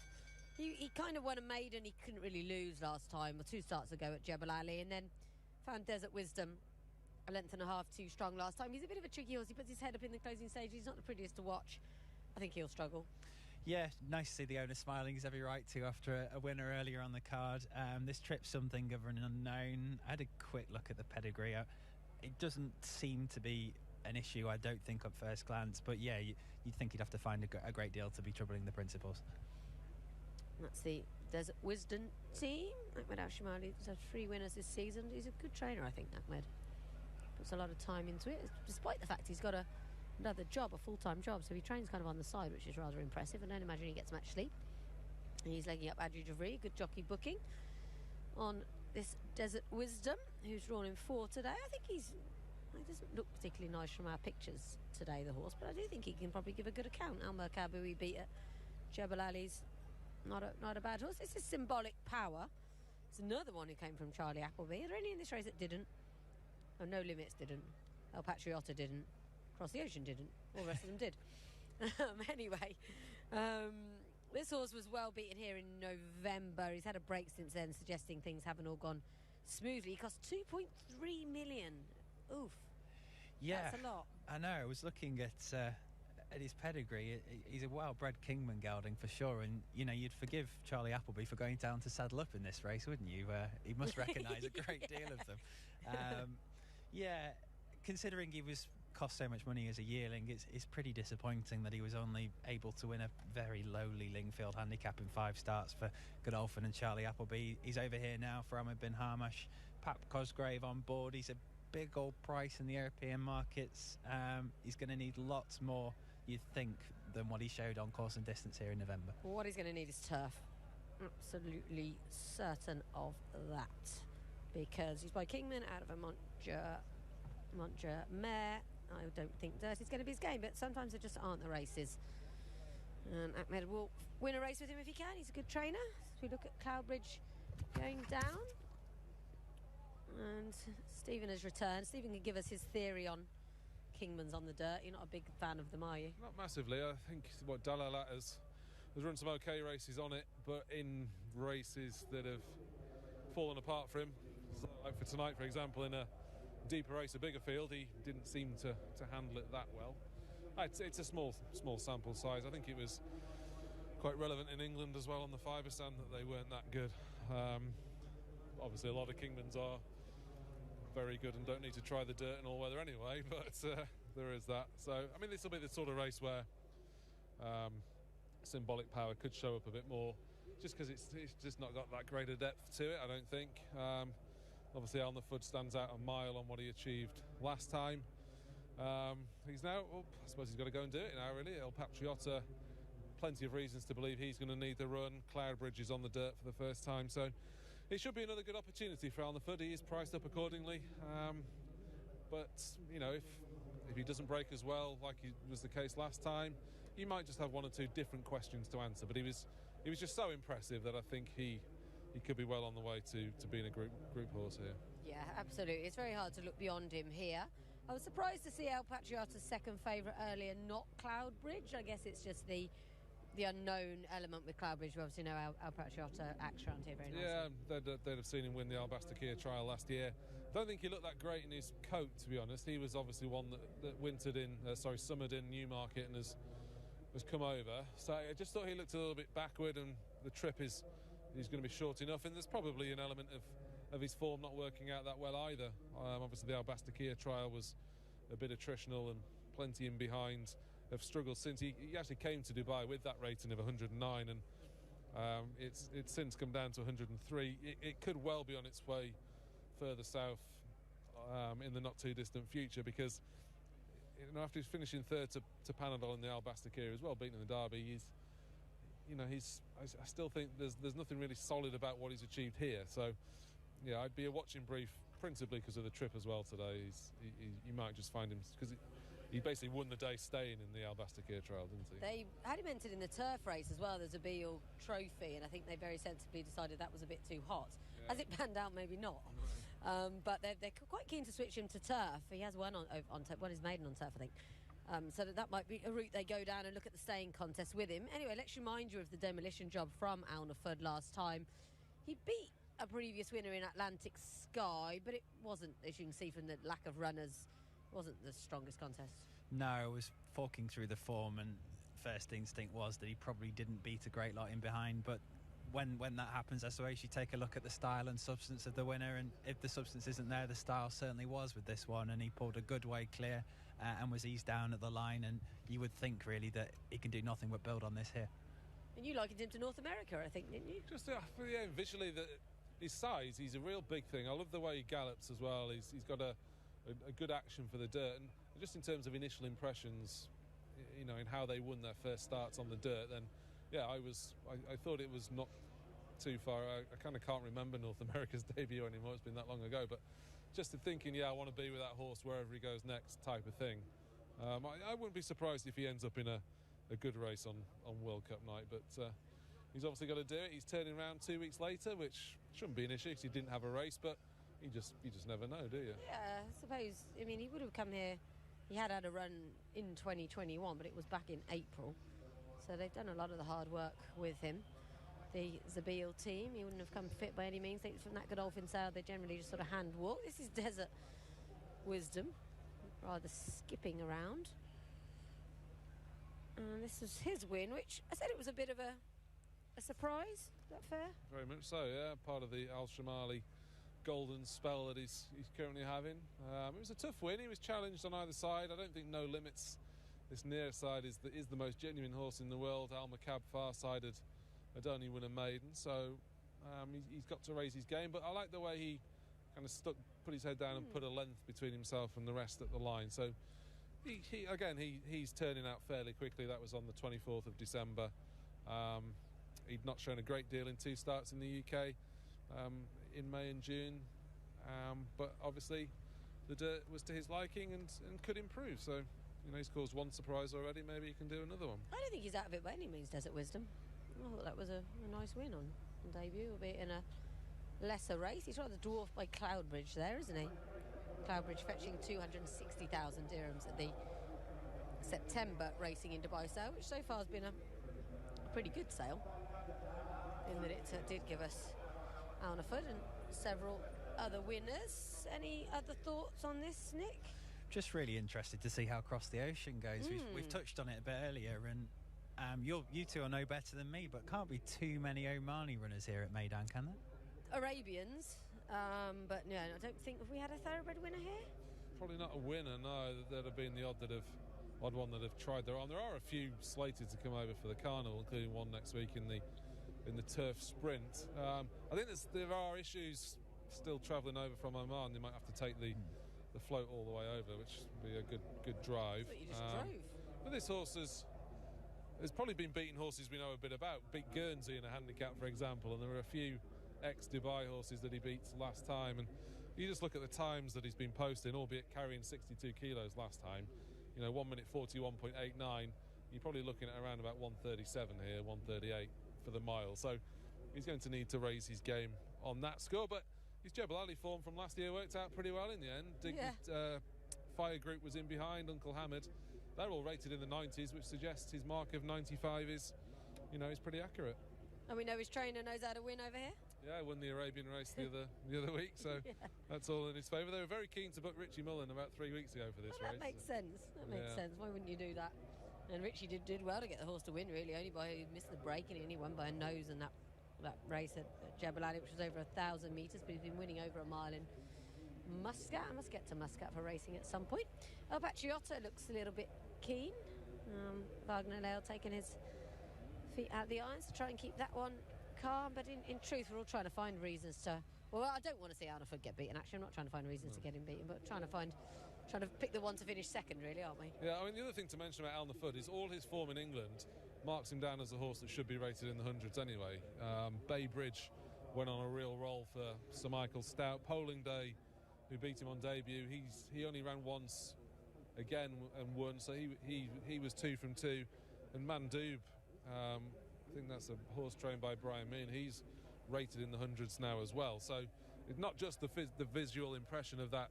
A: He kind of won a maiden he couldn't really lose last time, or 2 starts ago at Jebel Ali, and then found Desert Wisdom a length and a half too strong last time. He's a bit of a tricky horse. He puts his head up in the closing stage. He's not the prettiest to watch. I think he'll struggle.
B: Yeah, nice to see the owner smiling. He's every right to after a winner earlier on the card. This trip's something of an unknown. I had a quick look at the pedigree. It doesn't seem to be an issue, I don't think, at first glance. But yeah, you'd think he'd have to find a great deal to be troubling the principals. That's
A: the Desert Wisdom team. Ahmed Al-Shimali has had 3 winners this season. He's a good trainer, I think, Ahmed. Puts a lot of time into it, despite the fact he's got another job, a full-time job, so he trains kind of on the side, which is rather impressive. I don't imagine he gets much sleep. He's legging up Adri Javri, good jockey booking on this Desert Wisdom, who's drawn in 4 today. I think he doesn't look particularly nice from our pictures today, the horse, but I do think he can probably give a good account. Al-Merkabu he beat at Jebel Ali's not a bad horse. This is Symbolic Power. It's another one who came from Charlie Appleby. Are there any in this race that didn't? Oh, No Limits didn't. El Patriota didn't. Cross the Ocean didn't. All the rest of them did. Anyway, this horse was well beaten here in November. He's had a break since then, suggesting things haven't all gone smoothly. He cost 2.3 million. Oof.
B: Yeah,
A: that's a lot.
B: I know. I was looking at his pedigree. He's a well-bred Kingman gelding for sure, and you know, you'd forgive Charlie Appleby for going down to saddle up in this race, wouldn't you? He must recognise a great deal of them. Yeah, considering he was cost so much money as a yearling, it's pretty disappointing that he was only able to win a very lowly Lingfield handicap in 5 starts for Godolphin and Charlie Appleby. He's over here now for Ahmed bin Hamash. Pat Cosgrave on board. He's a big old price in the European markets. He's going to need lots more, you'd think, than what he showed on course and distance here in November.
A: What he's going to need is turf. Absolutely certain of that, because he's by Kingman out of a Montja mare. I don't think Dirty's going to be his game, but sometimes there just aren't the races. And Ahmed will win a race with him if he can. He's a good trainer. So we look at Cloudbridge going down. And Stephen has returned. Stephen can give us his theory on Kingman's on the dirt. You're not a big fan of them, are you?
C: Not massively. I think what Dalalat has has run some okay races on it, but in races that have fallen apart for him. So, like for tonight, for example, in a deeper race, a bigger field, he didn't seem to handle it that well. It's a small sample size. I think it was quite relevant in England as well on the fibre stand that they weren't that good. Obviously, a lot of Kingmans are very good and don't need to try the dirt in all weather anyway, but there is that. So, I mean, this will be the sort of race where symbolic power could show up a bit more, just because it's just not got that great a depth to it, I don't think. Obviously, Alnafud stands out a mile on what he achieved last time. He's now, I suppose he's got to go and do it now, really. El Patriota, plenty of reasons to believe he's going to need the run. Cloudbridge is on the dirt for the first time, so it should be another good opportunity for Alnafud. He is priced up accordingly, but you know, if he doesn't break as well like was the case last time, he might just have one or two different questions to answer. But he was just so impressive that I think he could be well on the way to being a group horse here.
A: Yeah, absolutely. It's very hard to look beyond him here. I was surprised to see El Patriota's second favourite earlier, not Cloudbridge. I guess it's just the unknown element with Cloudbridge. We obviously know El Patriota acts around here very nicely.
C: Yeah, they'd have seen him win the Albastacere trial last year. Don't think he looked that great in his coat, to be honest. He was obviously one that summered in Newmarket and has come over. So I just thought he looked a little bit backward, and the trip he's going to be short enough, and there's probably an element of his form not working out that well either. Obviously the Albastacere trial was a bit attritional and plenty in behind. Have struggled since he actually came to Dubai with that rating of 109, and it's since come down to 103. It could well be on its way further south in the not too distant future, because after he's finishing third to Panadol in the Albastacere as well, beating the Derby, I still think there's nothing really solid about what he's achieved here. So yeah, I'd be a watching brief, principally because of the trip as well today. You might just find him, because he basically won the day staying in the Albastacere trial, didn't he?
A: They had him entered in the turf race as well. There's a Beale trophy, and I think they very sensibly decided that was a bit too hot. Yeah. As it panned out, maybe not. But they're quite keen to switch him to turf. He has one on turf, one is maiden on turf, I think. So that might be a route they go down and look at the staying contest with him. Anyway, let's remind you of the demolition job from Alnafud last time. He beat a previous winner in Atlantic Sky, but it wasn't, as you can see from the lack of runners, wasn't the strongest contest.
B: No, I was forking through the form, and first instinct was that he probably didn't beat a great lot in behind, but when that happens, I suppose you take a look at the style and substance of the winner, and if the substance isn't there, the style certainly was with this one, and he pulled a good way clear and was eased down at the line, and you would think really that he can do nothing but build on this here.
A: And you likened him to North America, I think, didn't you?
C: Just visually, his size, he's a real big thing. I love the way he gallops as well. He's got a good action for the dirt, and just in terms of initial impressions, in how they won their first starts on the dirt, then yeah, I thought it was not too far. I kind of can't remember North America's debut anymore. It's been that long ago, but just thinking, I want to be with that horse wherever he goes next type of thing. I wouldn't be surprised if he ends up in a good race on World Cup night, but he's obviously got to do it. He's turning around 2 weeks later, which shouldn't be an issue because he didn't have a race, but you just never know, do you?
A: Yeah, I suppose. I mean, he would have come here. He had a run in 2021, but it was back in April. So they've done a lot of the hard work with him. The Zabeel team, he wouldn't have come fit by any means. From that Godolphin side, they generally just sort of hand walk. This is Desert Wisdom, rather skipping around. And this was his win, which I said it was a bit of a surprise. Is that fair?
C: Very much so, yeah. Part of the Al Shamali golden spell that he's currently having. It was a tough win. He was challenged on either side. I don't think No Limits, this near side, is the most genuine horse in the world. Al Makab far-sided had only won a maiden, so he's got to raise his game. But I like the way he kind of put his head down and put a length between himself and the rest at the line. So he's turning out fairly quickly. That was on the 24th of December. He'd not shown a great deal in 2 starts in the UK in May and June, but obviously the dirt was to his liking and could improve. So he's caused one surprise already. Maybe he can do another one.
A: I don't think he's out of it by any means, Desert Wisdom. I thought that was a nice win on debut, albeit in a lesser race. He's rather dwarfed by Cloudbridge there, isn't he? Cloudbridge fetching 260,000 dirhams at the September racing in Dubai sale, which so far has been a pretty good sale, in that it did give us Alneford and several other winners. Any other thoughts on this, Nick?
B: Just really interested to see how Across the Ocean goes. We've touched on it a bit earlier, and you two will know better than me, but can't be too many Omani runners here at Meydan, can there?
A: Arabians, but no, I don't think, have we had a thoroughbred winner here?
C: Probably not a winner, no. There'd have been the odd one that have tried their arm. There are a few slated to come over for the carnival, including one next week in the turf sprint. I think there are issues still travelling over from Oman. They might have to take the float all the way over, which would be a good drive.
A: But you just drove.
C: But this horse has probably been beating horses we know a bit about. Beat Guernsey in a handicap, for example, and there were a few ex-Dubai horses that he beat last time. And you just look at the times that he's been posting, albeit carrying 62 kilos last time. 1 minute 41.89. You're probably looking at around about 137 here, 138 for the mile. So he's going to need to raise his game on that score. But his Jebel Ali form from last year worked out pretty well in the end. Fire Group was in behind, Uncle Hamid. They're all rated in the 90s, which suggests his mark of 95 is pretty accurate.
A: And we know his trainer knows how to win over here.
C: Yeah, won the Arabian race the other week, so that's all in his favour. They were very keen to book Richie Mullen about 3 weeks ago for this race.
A: That makes sense. That makes sense. Why wouldn't you do that? And Richie did well to get the horse to win, really, only by missed the break, and he only won by a nose in that race at Jebel Ali, which was over 1,000 metres, but he's been winning over a mile in Muscat. I must get to Muscat for racing at some point. Patriota looks a little bit keen. Wagner Lale taking his feet out of the irons to try and keep that one calm, but in truth we're all trying to find reasons to, well, I don't want to see Alneford get beaten, actually. I'm not trying to find reasons to get him beaten, but trying to pick the one to finish second, really, aren't we?
C: Yeah, I mean, the other thing to mention about Alneford is all his form in England marks him down as a horse that should be rated in the hundreds anyway. Bay Bridge went on a real roll for Sir Michael Stout. Polling Day, who beat him on debut, he only ran once again and won, so he was 2 from 2. And Mandoob, I think that's a horse trained by Brian Mean. He's rated in the hundreds now as well. So it's not just the visual impression of that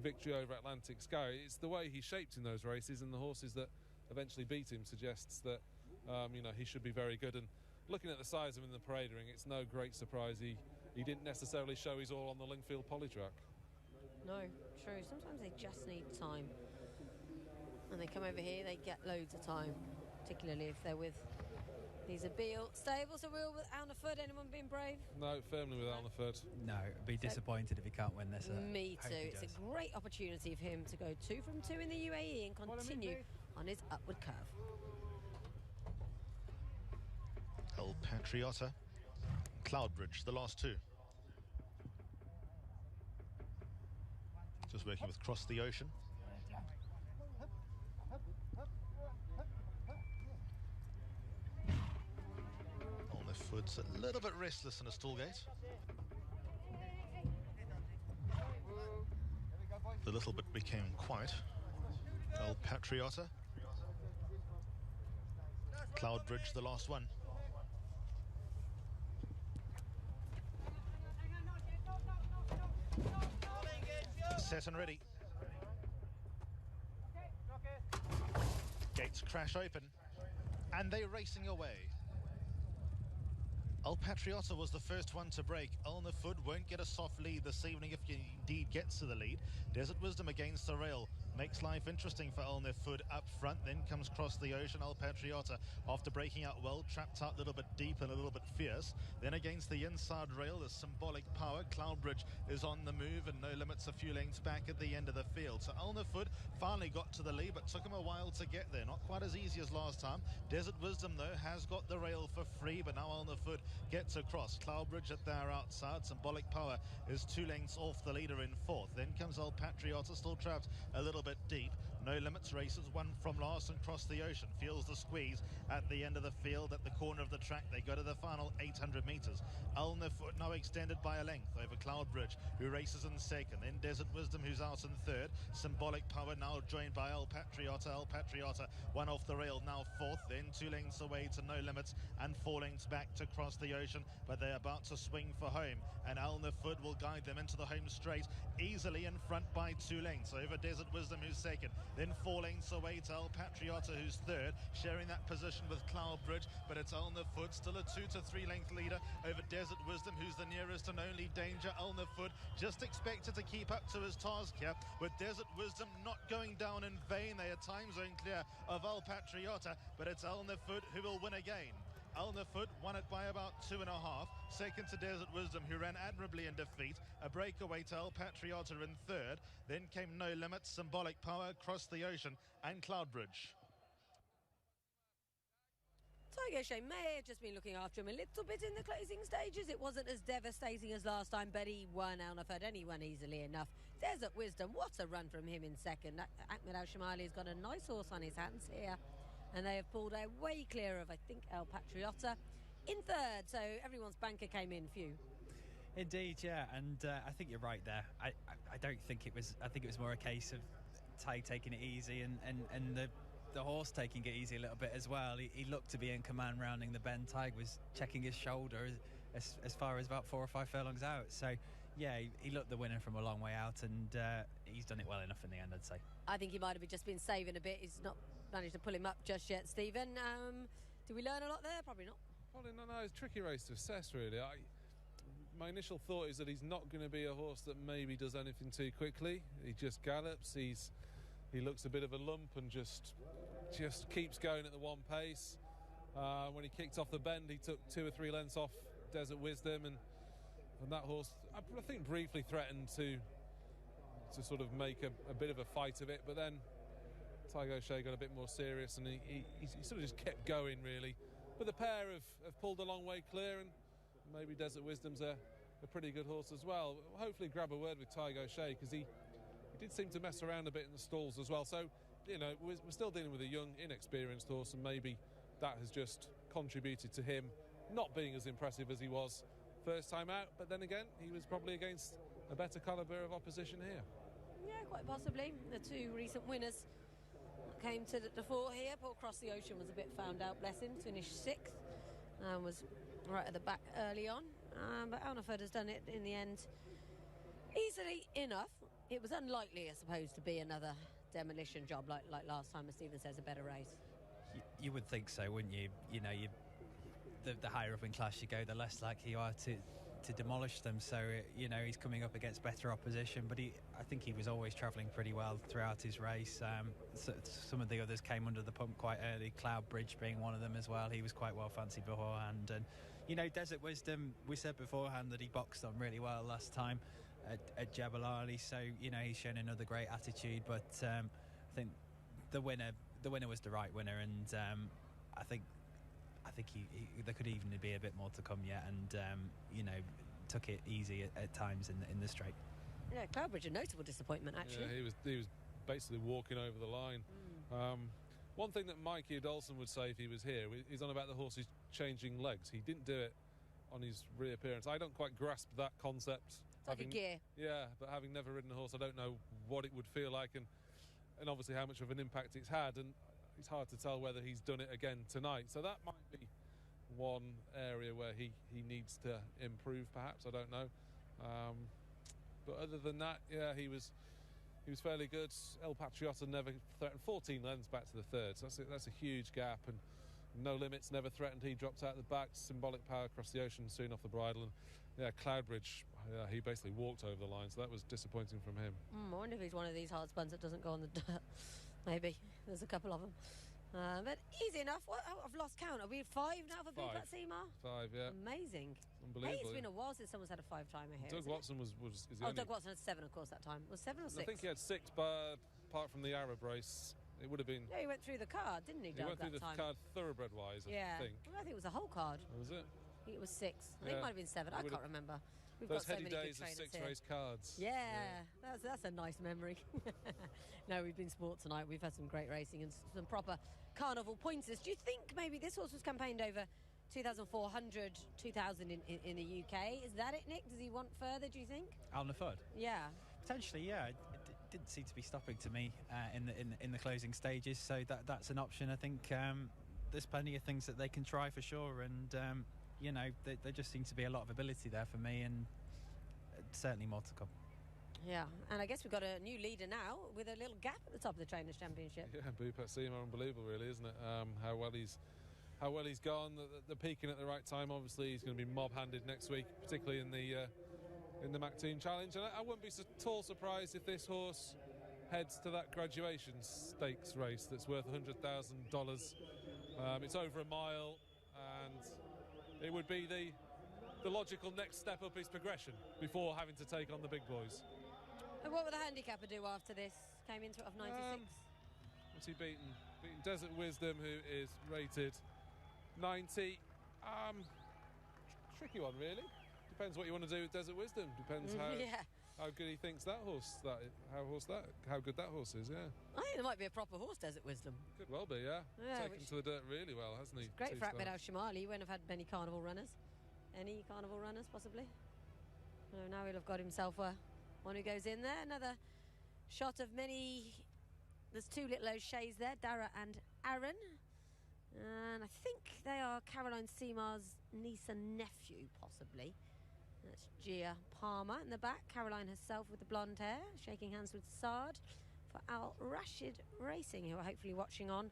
C: victory over Atlantic Sky. It's the way he shaped in those races, and the horses that eventually beat him suggests that he should be very good. And looking at the size of him in the parade ring, it's no great surprise he didn't necessarily show his all on the Lingfield Polytrack.
A: No, true. Sometimes they just need time. And they come over here, they get loads of time, particularly if they're with these Abil stables. So we're all with Alneford. Anyone being brave?
C: No, firmly with Alneford.
B: No, I'd be disappointed if he can't win this.
A: Me too. It's a great opportunity for him to go 2 from 2 in the UAE and continue on his upward curve.
D: El Patriota, Cloudbridge, the last two. Just working with Cross the Ocean. Alneford's a little bit restless in a stall gate. The little bit became quiet. El Patriota. Cloudbridge, the last one. Set and ready. Gates crash open, and they're racing away. El Patriota was the first one to break. Alneford won't get a soft lead this evening if he indeed gets to the lead. Desert Wisdom against the rail makes life interesting for Alneford up front. Then comes Cross the Ocean. El Patriota, after breaking out well, trapped out a little bit deep and a little bit fierce. Then against the inside rail, the Symbolic Power. Cloudbridge is on the move, and No Limits a few lengths back at the end of the field. So Alneford finally got to the lead, but took him a while to get there. Not quite as easy as last time. Desert Wisdom, though, has got the rail for free, but now Alneford gets across. Cloudbridge at their outside. Symbolic Power is 2 lengths off the leader in 4th. Then comes El Patriota, still trapped a little bit deep. No Limits races 1 from last, and Cross the Ocean feels the squeeze at the end of the field at the corner of the track. They go to the final 800 metres. Alneford now extended by a length over Cloudbridge, who races in 2nd. Then Desert Wisdom, who's out in 3rd. Symbolic Power now joined by El Patriota. El Patriota 1 off the rail, now 4th. Then 2 lengths away to No Limits, and 4 lengths back to Cross the Ocean, but they're about to swing for home, and Alneford will guide them into the home straight, easily in front by 2 lengths over Desert Wisdom, who's 2nd. then falling Soweto Patriota, who's third, sharing that position with Cloudbridge, but it's Elnafoot, still a 2 to 3 length leader over Desert Wisdom, who's the nearest and only danger. Elnafoot just expected to keep up to his task here, with Desert Wisdom not going down in vain. They are time zone clear of El Patriota, but it's Elnafoot who will win again. Elnafoot won it by about 2.5. Second to Desert Wisdom, who ran admirably in defeat. A breakaway to El Patriota in third. Then came No Limits, Symbolic Power, Across the Ocean, and Cloudbridge.
A: Tiger Shea may have just been looking after him a little bit in the closing stages. It wasn't as devastating as last time, but he won Elnafoot, and he won easily enough. Desert Wisdom, what a run from him in second. Ahmed Al-Shamali's got a nice horse on his hands here, and they have pulled way clear of, I think, El Patriota in third. So everyone's banker came in few.
B: Indeed, yeah, and I think you're right there. I don't think it was. I think it was more a case of Ty taking it easy and the horse taking it easy a little bit as well. He looked to be in command rounding the bend. Tig was checking his shoulder as far as about 4 or 5 furlongs out. So yeah, he looked the winner from a long way out, and he's done it well enough in the end, I'd say. I
A: think he might have just been saving a bit. He's not managed to pull him up just yet, Stephen. Did we learn a lot there? Probably not.
C: Probably not. No, it's a tricky race to assess, really. My initial thought is that he's not going to be a horse that maybe does anything too quickly. He just gallops. He looks a bit of a lump and just keeps going at the one pace. When he kicked off the bend, he took 2 or 3 lengths off Desert Wisdom, and that horse, I think, briefly threatened to sort of make a bit of a fight of it, but then Tiger O'Shea got a bit more serious, and he sort of just kept going, really. But the pair have pulled a long way clear, and maybe Desert Wisdom's a pretty good horse as well. Hopefully grab a word with Tiger O'Shea, because he did seem to mess around a bit in the stalls as well. So, you know, we're still dealing with a young, inexperienced horse, and maybe that has just contributed to him not being as impressive as he was first time out. But then again, he was probably against a better calibre of opposition here.
A: Yeah, quite possibly. The 2 recent winners came to the fore here. Paul Across the Ocean was a bit found out, bless him, finished 6th, and was right at the back early on. But Elnafoot has done it in the end easily enough. It was unlikely, I suppose, to be another demolition job like last time, as Stephen says, a better race.
B: You would think so, wouldn't you? You know, the higher up in class you go, the less likely you are to demolish them. So, you know, he's coming up against better opposition, but I think he was always travelling pretty well throughout his race. So some of the others came under the pump quite early, Cloudbridge being one of them as well. He was quite well fancied beforehand. And, you know, Desert Wisdom, we said beforehand that he boxed on really well last time at Jebel Ali, so, you know, he's shown another great attitude. But I think the winner was the right winner, and I think there could even be a bit more to come yet, and you know, took it easy at times in the straight.
A: Yeah, Cloudbridge, a notable disappointment, actually.
C: Yeah, he was basically walking over the line. One thing that Mikey Adolson would say if he was here is on about the horses changing legs. He didn't do it on his reappearance. I don't quite grasp that concept.
A: It's like a gear.
C: Yeah, but having never ridden a horse, I don't know what it would feel like, and obviously how much of an impact it's had, and it's hard to tell whether he's done it again tonight. So that might be one area where he needs to improve, perhaps. I don't know. But other than that, yeah, he was fairly good. El Patriota never threatened. 14 lengths back to the third, so that's a huge gap. And No Limits never threatened. He dropped out the back. Symbolic Power Across the Ocean soon off the bridle. And yeah, Cloudbridge, he basically walked over the line, so that was disappointing from him.
A: I wonder if he's one of these hard spuns that doesn't go on the dirt. Maybe. There's a couple of them. But easy enough. I've lost count. Are we 5 now for Blue Plat Seymour?
C: 5, yeah.
A: Amazing.
C: Unbelievable.
A: Hey, it's been a while since someone's had a 5-timer here.
C: Doug Watson was
A: Doug Watson had 7, of course, that time. Was 7 or 6?
C: I think he had 6, but apart from the Arab race, it would have been...
A: Yeah, he went through the card, didn't he, Doug,
C: He went through the card thoroughbred-wise, I think.
A: Well, I think it was the whole card.
C: Oh, was it?
A: I think it was 6. I think it might have been 7. I can't remember. We've
C: Those
A: got so
C: heady
A: many
C: days
A: good
C: of
A: trainers
C: 6 race cards.
A: Yeah. That's a nice memory. No, we've been sport tonight. We've had some great racing and some proper carnival pointers. Do you think maybe this horse was campaigned over 2,400, 2,000 in the UK? Is that it, Nick? Does he want further, do you think?
B: Elnafoot?
A: Yeah.
B: Potentially, yeah. It didn't seem to be stopping to me in the closing stages, so that's an option. I think there's plenty of things that they can try for sure, and you know, there just seems to be a lot of ability there for me, and certainly more to come.
A: Yeah, and I guess we've got a new leader now with a little gap at the top of the Trainers' Championship.
C: Yeah, Bupat Seema, unbelievable, really, isn't it? How well he's gone. The peaking at the right time. Obviously, he's going to be mob-handed next week, particularly in the Mac Team Challenge. And I wouldn't be at all surprised if this horse heads to that graduation stakes race that's worth $100,000. It's over a mile, and it would be the logical next step up his progression before having to take on the big boys.
A: And what will the handicapper do after this? Came into it of 96.
C: What's he beaten? Beaten Desert Wisdom, who is rated 90. Tricky one, really. Depends what you want to do with Desert Wisdom. Depends how good he thinks how good that horse is. Yeah.
A: I think there might be a proper horse, Desert Wisdom.
C: Could well be, yeah. Taken to the dirt really well, hasn't he?
A: Great for Akmed Al Shamali. He won't have had many carnival runners. Any carnival runners, possibly? No, now he'll have got himself one who goes in there. Another shot of many. There's two little O'Sheas there, Dara and Aaron. And I think they are Caroline Seamar's niece and nephew, possibly. That's Gia Palmer in the back. Caroline herself with the blonde hair, shaking hands with Saad for Al Rashid Racing, who are hopefully watching on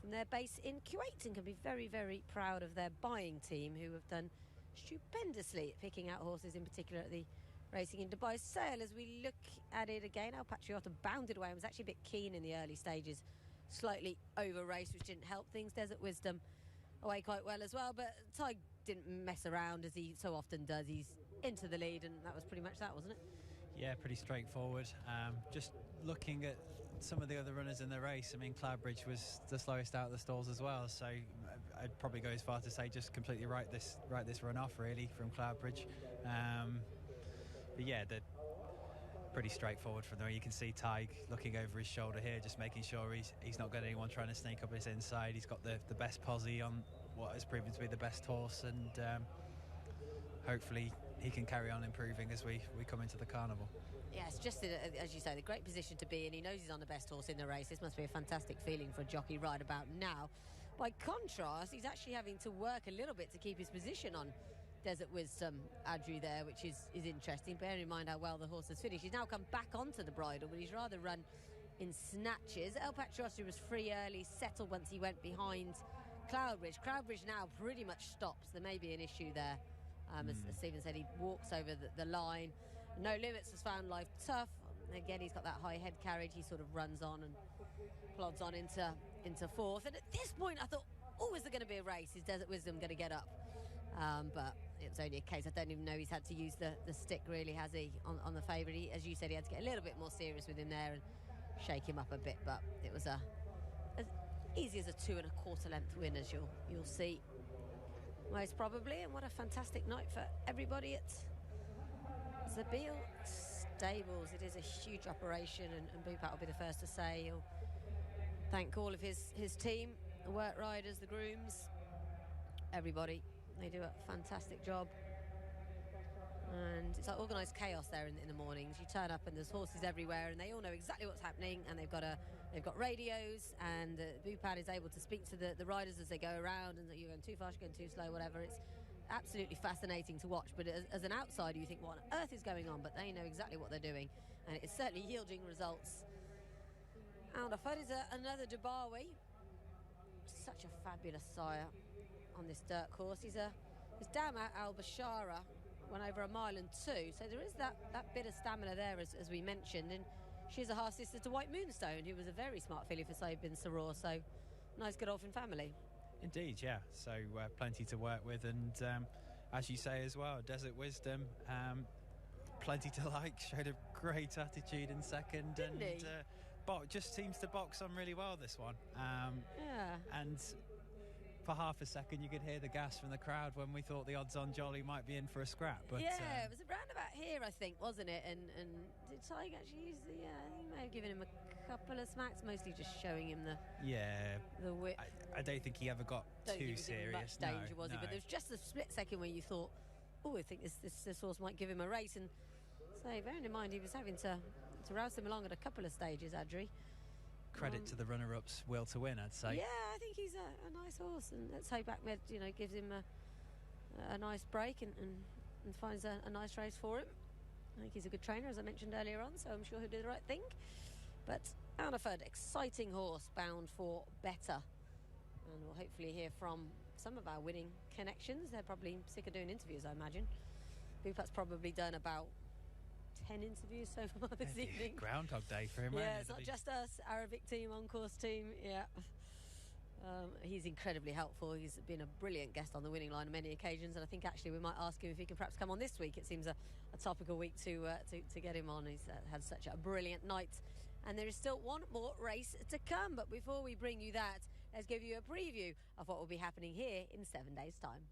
A: from their base in Kuwait and can be very, very proud of their buying team, who have done stupendously at picking out horses, in particular at the racing in Dubai Sale. As we look at it again, El Patriota bounded away and was actually a bit keen in the early stages, slightly over raced, which didn't help things. Desert Wisdom away quite well as well, but Tig didn't mess around as he so often does. He's into the lead, and that was pretty much that, wasn't it?
B: Yeah, pretty straightforward. Just looking at some of the other runners in the race, I mean, Cloudbridge was the slowest out of the stalls as well, so I'd probably go as far to say just completely write this run off, really, from Cloudbridge. But yeah, they're pretty straightforward from there. You can see Tig looking over his shoulder here, just making sure he's not got anyone trying to sneak up his inside. He's got the best posse on what has proven to be the best horse, and hopefully he can carry on improving as we come into the carnival.
A: Yeah, it's just, as you say, the great position to be in. He knows he's on the best horse in the race. This must be a fantastic feeling for a jockey right about now. By contrast, he's actually having to work a little bit to keep his position on Desert Wisdom, Adri there, which is interesting, bearing in mind how well the horse has finished. He's now come back onto the bridle, but he's rather run in snatches. El Patriota was free early, settled once he went behind Cloudbridge. Cloudbridge now pretty much stops. There may be an issue there. As Stephen said, he walks over the line. No Limits has found life tough. Again, he's got that high head carriage. He sort of runs on and plods on into fourth. And at this point, I thought, oh, is there going to be a race? Is Desert Wisdom going to get up? But it was only a case. I don't even know he's had to use the stick, really, has he, on the favourite. As you said, he had to get a little bit more serious with him there and shake him up a bit. But it was as easy as a 2 1/4 length win, as you'll see, most probably. And what a fantastic night for everybody at Zabil Stables. It is a huge operation, and Bupat will be the first to say he'll thank all of his team, the work riders, the grooms, everybody. They do a fantastic job, and it's like organised chaos there in the mornings. You turn up and there's horses everywhere, and they all know exactly what's happening, and they've got radios, and Bupat is able to speak to the riders as they go around, and that you're going too fast, you're going too slow, whatever. It's absolutely fascinating to watch, but as an outsider you think, what on earth is going on? But they know exactly what they're doing, and it's certainly yielding results. And I've heard is another Dubawi, such a fabulous sire on this dirt course. His Dama Al Bashara went over 1.2 miles, so there is that bit of stamina there, as we mentioned. And she's a half sister to White Moonstone, who was a very smart filly for Saeed bin Saror, so nice Godolphin family.
B: Indeed, yeah. So plenty to work with, and as you say as well, Desert Wisdom, plenty to like. Showed a great attitude in second,
A: Didn't he?
B: Just seems to box on really well, this one.
A: Yeah.
B: And for half a second you could hear the gas from the crowd when we thought the odds-on jolly might be in for a scrap. But
A: yeah, it was around about here, I think, wasn't it? And did Tig actually use the? I think he may have given him a couple of smacks, mostly just showing him the whip.
B: I don't think he ever got too serious.
A: Much danger, was he? But there was just a split second where you thought, oh, I think this horse might give him a race. And so, bearing in mind he was having to rouse him along at a couple of stages, Adri.
B: Credit to the runner-up's will to win, I'd say.
A: Yeah, I think he's a nice horse, and let's hope Ahmed, gives him a nice break and finds a nice race for him. I think he's a good trainer, as I mentioned earlier on, so I'm sure he'll do the right thing. But Arneford, exciting horse, bound for better. And we'll hopefully hear from some of our winning connections. They're probably sick of doing interviews, I imagine. Bupat's probably done about 10 interviews so far this evening.
B: Groundhog Day for him.
A: Yeah, it's not just us, Arabic team, on-course team. Yeah. He's incredibly helpful. He's been a brilliant guest on the winning line on many occasions, and I think actually we might ask him if he can perhaps come on this week. It seems a topical week to get him on. He's had such a brilliant night, and there is still one more race to come. But before we bring you that, let's give you a preview of what will be happening here in 7 days' time.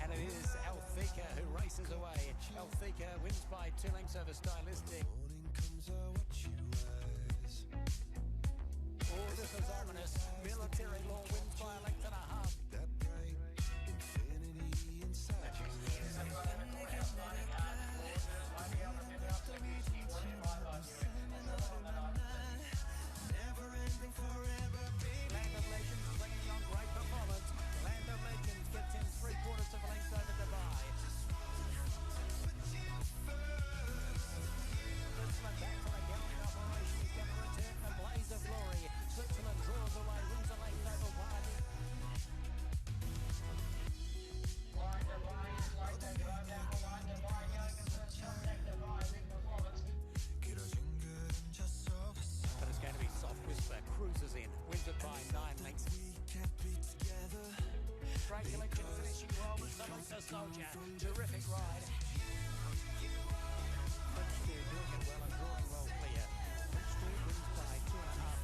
H: And it is Althika who races away. Althika wins by 2 lengths over Stylistic. Oh, this is ominous. Military Law wins by a length and a half. Land of Legends bringing on great performance. Land of Legends gets in 3/4 of a length over Dubai. Switzerland back for a gelding operation. He's going to return the blaze of glory. Switzerland draws away, wins a length over Wadi. But it's going to be Soft Whisper. Cruises in, wins it by 9 lengths. Great collection finishing well with Summons a Soldier. Terrific ride. French Stewart doing it well and drawing well clear. French Stewart wins by 2.5.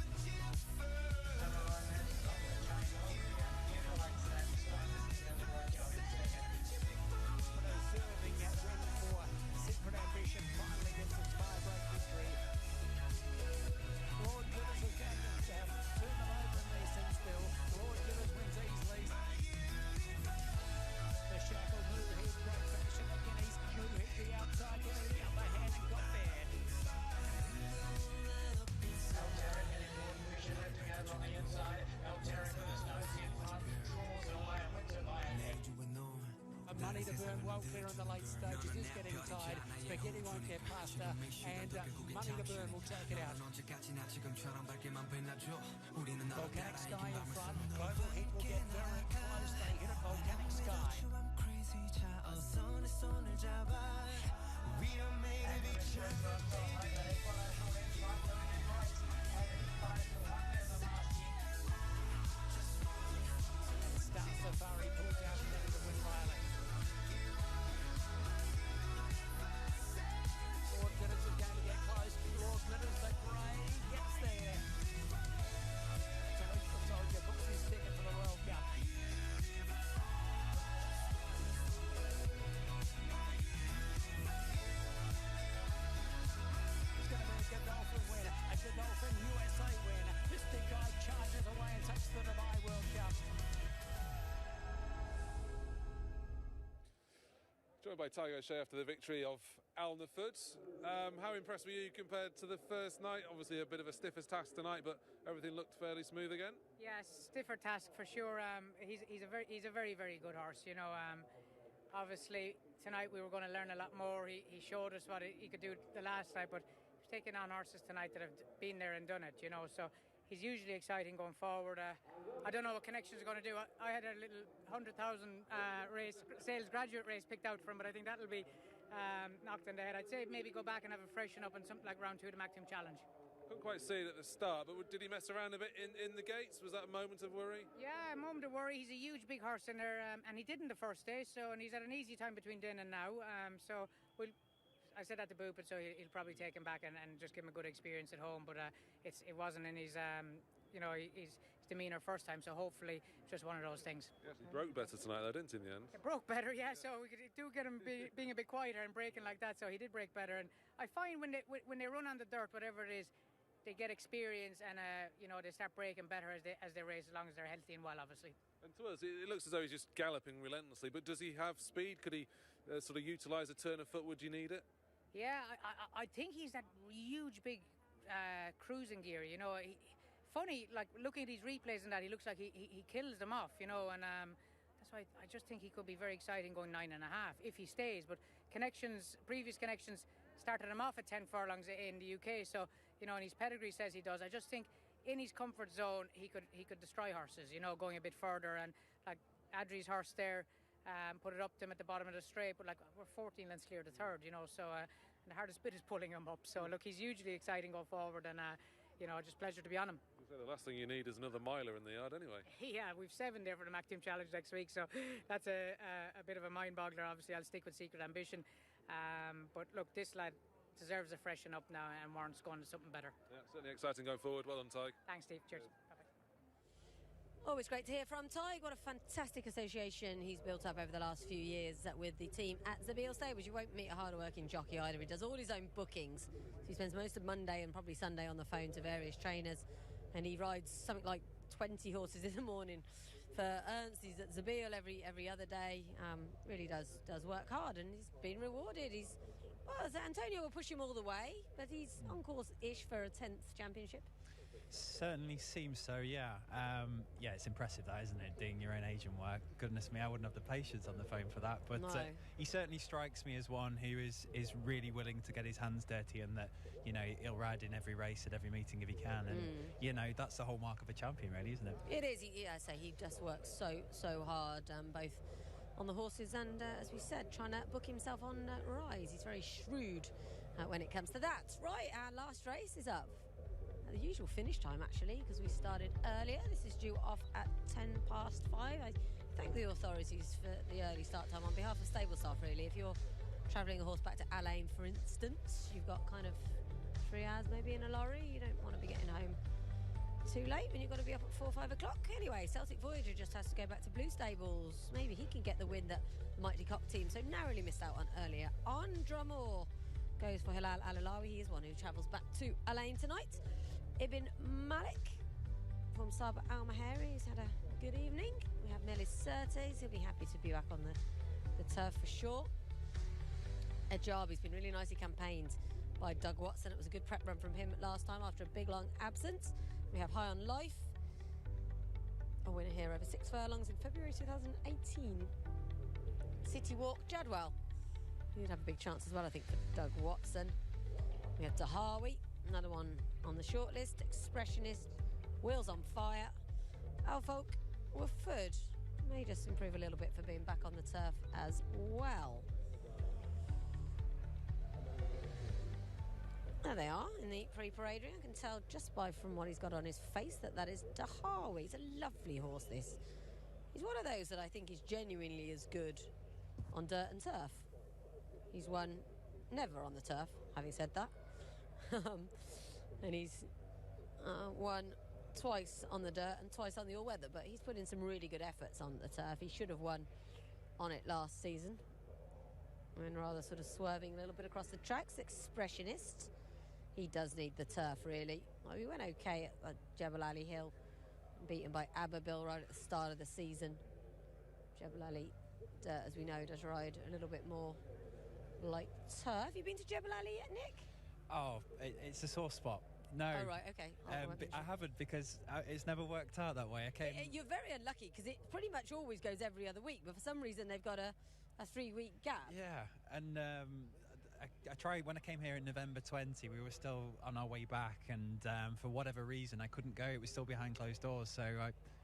H: Serving that win for Secret Ambition finally gets its 5-race victory. Lord Givers has turned them over in their sin still. Lord Givers wins easily. The Shackled Moo hit great fashion. The Guineas Moo hit the outside, hit the upper hand and got there. Money to Burn well clear in the late stages, is getting tired. Spaghetti won't get past her, and Money to Burn will take it out. Volcanic Sky in front. Global Heat will get very close. They hit a Volcanic Sky. Star Safari pulls out and then to win by a length. Lord Glitters is going to get close. Lord Glitters, the grey, gets there. Talent the Soldier books his ticket for the World Cup. It's going to be a Godolphin win, a Godolphin USA win. This big guy charges away and takes the Dubai World Cup.
C: Joined by Tiger O'Shea after the victory of Alneford. How impressed were you compared to the first night? Obviously a bit of a stiffer task tonight, but everything looked fairly smooth again.
I: Yes, stiffer task for sure. He's a very good horse. You know, obviously tonight we were going to learn a lot more. He showed us what he could do the last night, but he's taking on horses tonight that have been there and done it. You know, so he's usually exciting going forward. I don't know what Connections are going to do. I had a little 100,000 race, sales graduate race picked out for him, but I think that'll be knocked in the head. I'd say maybe go back and have a freshen up in something like round 2 of the Maximum Challenge.
C: Couldn't quite see it at the start, but did he mess around a bit in the gates? Was that a moment of worry?
I: Yeah, a moment of worry. He's a huge big horse in there, and he didn't the first day, and he's had an easy time between then and now. I said that to Bupat, so he'll probably take him back and just give him a good experience at home, but it wasn't in his his demeanour first time, so hopefully just one of those things.
C: Yes, he broke better tonight though, didn't he, in the end?
I: It broke better, yeah, so we do get him being a bit quieter and breaking like that, so he did break better. And I find when they run on the dirt, whatever it is, they get experience and you know, they start breaking better as they race, as long as they're healthy and well, obviously.
C: And to us, it looks as though he's just galloping relentlessly. But does he have speed? Could he sort of utilise a turn of foot? Would you need it?
I: Yeah, I think he's that huge, big cruising gear. You know, funny, like looking at these replays and that, he looks like he kills them off. You know, and that's why I just think he could be very exciting going 9.5 if he stays. But previous connections started him off at 10 furlongs in the UK. So, you know, and his pedigree says he does. I just think in his comfort zone he could destroy horses. You know, going a bit further, and like Adri's horse there. Put it up to him at the bottom of the straight, but like we're 14 lengths clear of the third, you know, so and the hardest bit is pulling him up. So look, he's hugely exciting going forward, and you know, just pleasure to be on him.
C: So the last thing you need is another miler in the yard anyway.
I: Yeah, we've 7 there for the Mac Team Challenge next week, so that's a bit of a mind boggler. Obviously I'll stick with Secret Ambition, but look, this lad deserves a freshen up now and warrants going to something better.
C: Yeah, certainly exciting going forward. Well done, Tig.
I: Thanks, Steve. Cheers.
A: Always great to hear from Tig. What a fantastic association he's built up over the last few years with the team at Zabeel Stables. You won't meet a harder working jockey either. He does all his own bookings. So he spends most of Monday and probably Sunday on the phone to various trainers, and he rides something like 20 horses in the morning for Ernst. He's at Zabeel every other day. Really does work hard, and he's been rewarded. Antonio will push him all the way, but he's on course-ish for a 10th championship.
B: Certainly seems so, yeah. Yeah, it's impressive that, isn't it, doing your own agent work. Goodness me, I wouldn't have the patience on the phone for that. But
A: no.
B: He certainly strikes me as one who is really willing to get his hands dirty, and that, you know, he'll ride in every race at every meeting if he can. And, you know, that's the whole mark of a champion, really, isn't it?
A: It is. He just works so hard, both on the horses and, as we said, trying to book himself on rise. He's very shrewd when it comes to that. Right, our last race is up. The usual finish time, actually, because we started earlier. This is due off at 5:10. I thank the authorities for the early start time on behalf of stable staff, really. If you're travelling a horse back to Alain, for instance, you've got kind of 3 hours maybe in a lorry. You don't want to be getting home too late when you've got to be up at 4 or 5 o'clock. Anyway, Celtic Voyager just has to go back to Blue Stables. Maybe he can get the win that the Mighty Cock team so narrowly missed out on earlier. On Drumore goes for Hilal Al-Alawi. He is one who travels back to Alain tonight. Ibn Malik from Saba Al Mahari, he's had a good evening. We have Melis Surtees, he'll be happy to be back on the turf for sure. Ajabi's been really nicely campaigned by Doug Watson. It was a good prep run from him last time after a big long absence. We have High on Life, a winner here over 6 furlongs in February 2018. City Walk Jadwell, who'd have a big chance as well, I think, for Doug Watson. We have Dahawi, another one on the shortlist. Expressionist, Wheels on Fire. Alfolk Woodford may just improve a little bit for being back on the turf as well. There they are in the pre-parade ring. I can tell just from what he's got on his face that is Dahawi. He's a lovely horse, this. He's one of those that I think is genuinely as good on dirt and turf. He's won never on the turf, having said that. And he's won twice on the dirt and twice on the all-weather, but he's put in some really good efforts on the turf. He should have won on it last season. And rather sort of swerving a little bit across the tracks. Expressionist. He does need the turf, really. Well, he went okay at Jebel Ali Hill, beaten by Aberbil right at the start of the season. Jebel Ali, as we know, does ride a little bit more like turf. Have you been to Jebel Ali yet, Nick?
B: Oh, it's a sore spot. No.
A: Oh, right, okay.
B: I haven't, because it's never worked out that way.
A: You're very unlucky, because it pretty much always goes every other week, but for some reason they've got a 3-week gap.
B: Yeah, and I tried when I came here in November 20. We were still on our way back, and for whatever reason I couldn't go. It was still behind closed doors, so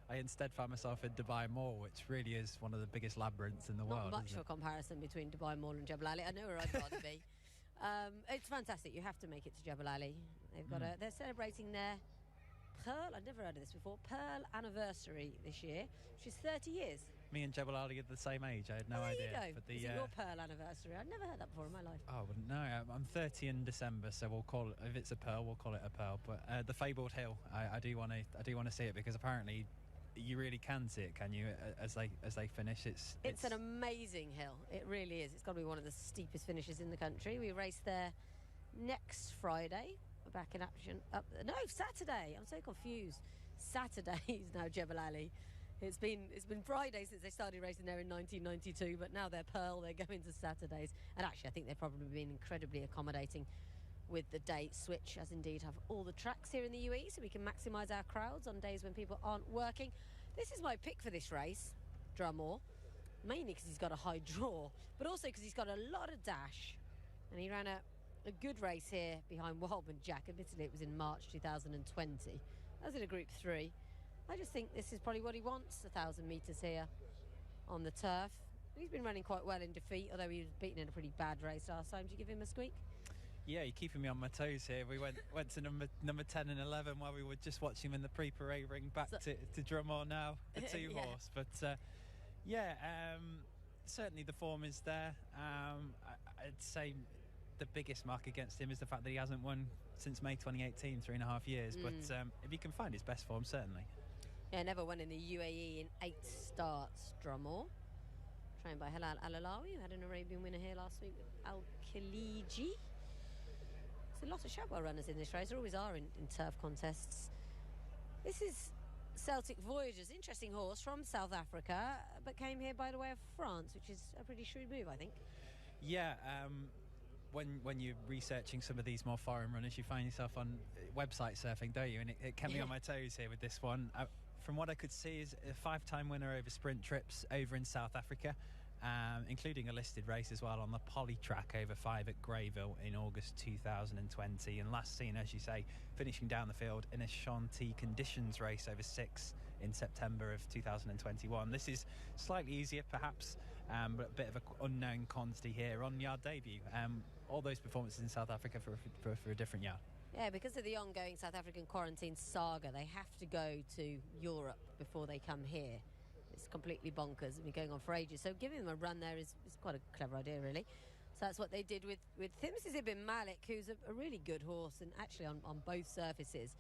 B: I instead found myself in Dubai Mall, which really is one of the biggest labyrinths in the world.
A: Not much for comparison between Dubai Mall and Jebel Ali. I know where I'd rather be. It's fantastic. You have to make it to Jebel Ali. They've got they're celebrating their Pearl, I'd never heard of this before, Pearl anniversary this year, which is 30 years.
B: Me and Jebel Ali are the same age. I had no idea.
A: There you go.
B: But
A: Is it your Pearl anniversary? I'd never heard that before in my life.
B: Oh, no, I'm 30 in December, so we'll call it, if it's a Pearl, we'll call it a Pearl. But the Fabled Hill, I do want to see it, because apparently you really can see it, can you, as they finish? It's
A: an amazing hill. It really is. It's got to be one of the steepest finishes in the country. We race there next Friday back in action. No, Saturday. I'm so confused. Saturday is now Jebel Ali. It's been Friday since they started racing there in 1992, but now they're Pearl. They're going to Saturdays. And actually, I think they've probably been incredibly accommodating with the date switch, as indeed have all the tracks here in the UAE, so we can maximise our crowds on days when people aren't working. This is my pick for this race, Drummore, mainly because he's got a high draw, but also because he's got a lot of dash. And he ran a good race here behind Wildman Jack. Admittedly, it was in March 2020. That was in a Group 3. I just think this is probably what he wants, 1,000 metres here on the turf. He's been running quite well in defeat, although he was beaten in a pretty bad race last time. Did you give him a squeak?
B: Yeah, you're keeping me on my toes here. We went to number 10 and 11 while we were just watching him in the pre-parade ring back to Drummore now, the two horse. But certainly the form is there. I'd say the biggest mark against him is the fact that he hasn't won since May 2018, 3.5 years. But if he can find his best form, certainly.
A: Yeah, never won in the UAE in 8 starts, Drummore. Trained by Halal Al-Alawi, who had an Arabian winner here last week with Al-Khaliji. There's a lot of Shabwa runners in this race. There always are in turf contests. This is Celtic Voyagers, interesting horse from South Africa, but came here by the way of France, which is a pretty shrewd move, I think.
B: Yeah, when you're researching some of these more foreign runners, you find yourself on website surfing, don't you? And it kept me on my toes here with this one. From what I could see, is a 5-time winner over sprint trips over in South Africa. Including a listed race as well on the Poly track over 5 at Greyville in August 2020, and last seen, as you say, finishing down the field in a Shanti conditions race over 6 in September of 2021. This is slightly easier perhaps, but a bit of an unknown quantity here on yard debut. All those performances in South Africa for a different yard.
A: Yeah, because of the ongoing South African quarantine saga, they have to go to Europe before they come here. It's completely bonkers. It's been going on for ages. So giving them a run there is quite a clever idea, really. So that's what they did with him. This is Ibn Malik, who's a really good horse, and actually on both surfaces.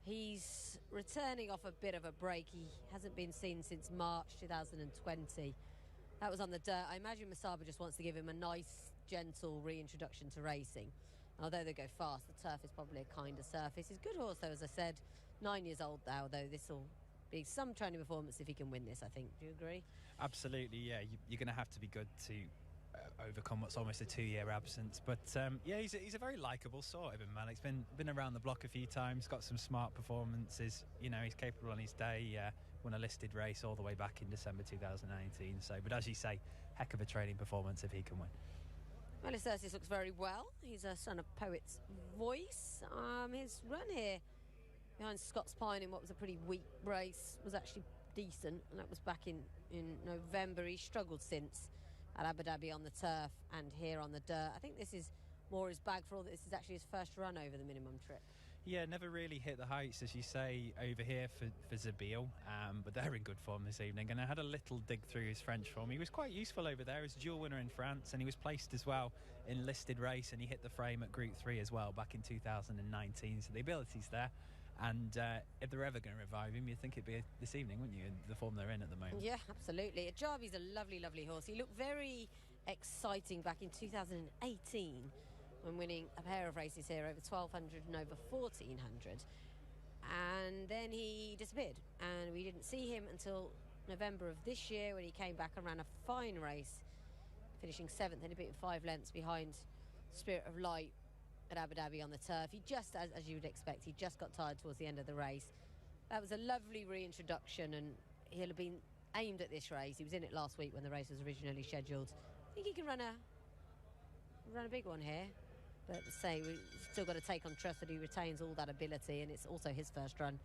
A: He's returning off a bit of a break. He hasn't been seen since March 2020. That was on the dirt. I imagine Masaba just wants to give him a nice, gentle reintroduction to racing. Although they go fast, the turf is probably a kinder surface. He's a good horse, though, as I said. 9 years old now, though. This will be some training performance if he can win this, I think. Do you agree? Absolutely,
B: yeah. You're going to have to be good to overcome what's almost a 2-year absence. But yeah, he's a very likeable sort of Ibn Malik's been around the block a few times, got some smart performances. You know, he's capable on his day. Won a listed race all the way back in December 2019. So, but as you say, heck of a training performance if he can win.
A: Well, Ursus looks very well. He's a son of Poet's Voice. His run here behind Scott's Pine in what was a pretty weak race was actually decent, and that was back in November. He struggled since at Abu Dhabi on the turf and here on the dirt. I think this is more his bag for all that. This is actually his first run over the minimum trip.
B: Yeah, never really hit the heights, as you say, over here for Zabeel, but they're in good form this evening. And I had a little dig through his French form. He was quite useful over there as dual winner in France, and he was placed as well in listed race, and he hit the frame at Group 3 as well back in 2019. So the ability's there. And if they're ever going to revive him, you'd think it'd be this evening, wouldn't you, in the form they're in at the moment?
A: Yeah, absolutely. Ajabi's a lovely, lovely horse. He looked very exciting back in 2018 when winning a pair of races here, over 1,200 and over 1,400. And then he disappeared, and we didn't see him until November of this year when he came back and ran a fine race, finishing 7th, and he beat 5 lengths behind Spirit of Light at Abu Dhabi on the turf. He just, as you would expect, he just got tired towards the end of the race. That was a lovely reintroduction, and he'll have been aimed at this race. He was in it last week when the race was originally scheduled. I think he can run a big one here. But say we've still got to take on trust that he retains all that ability, and it's also his first run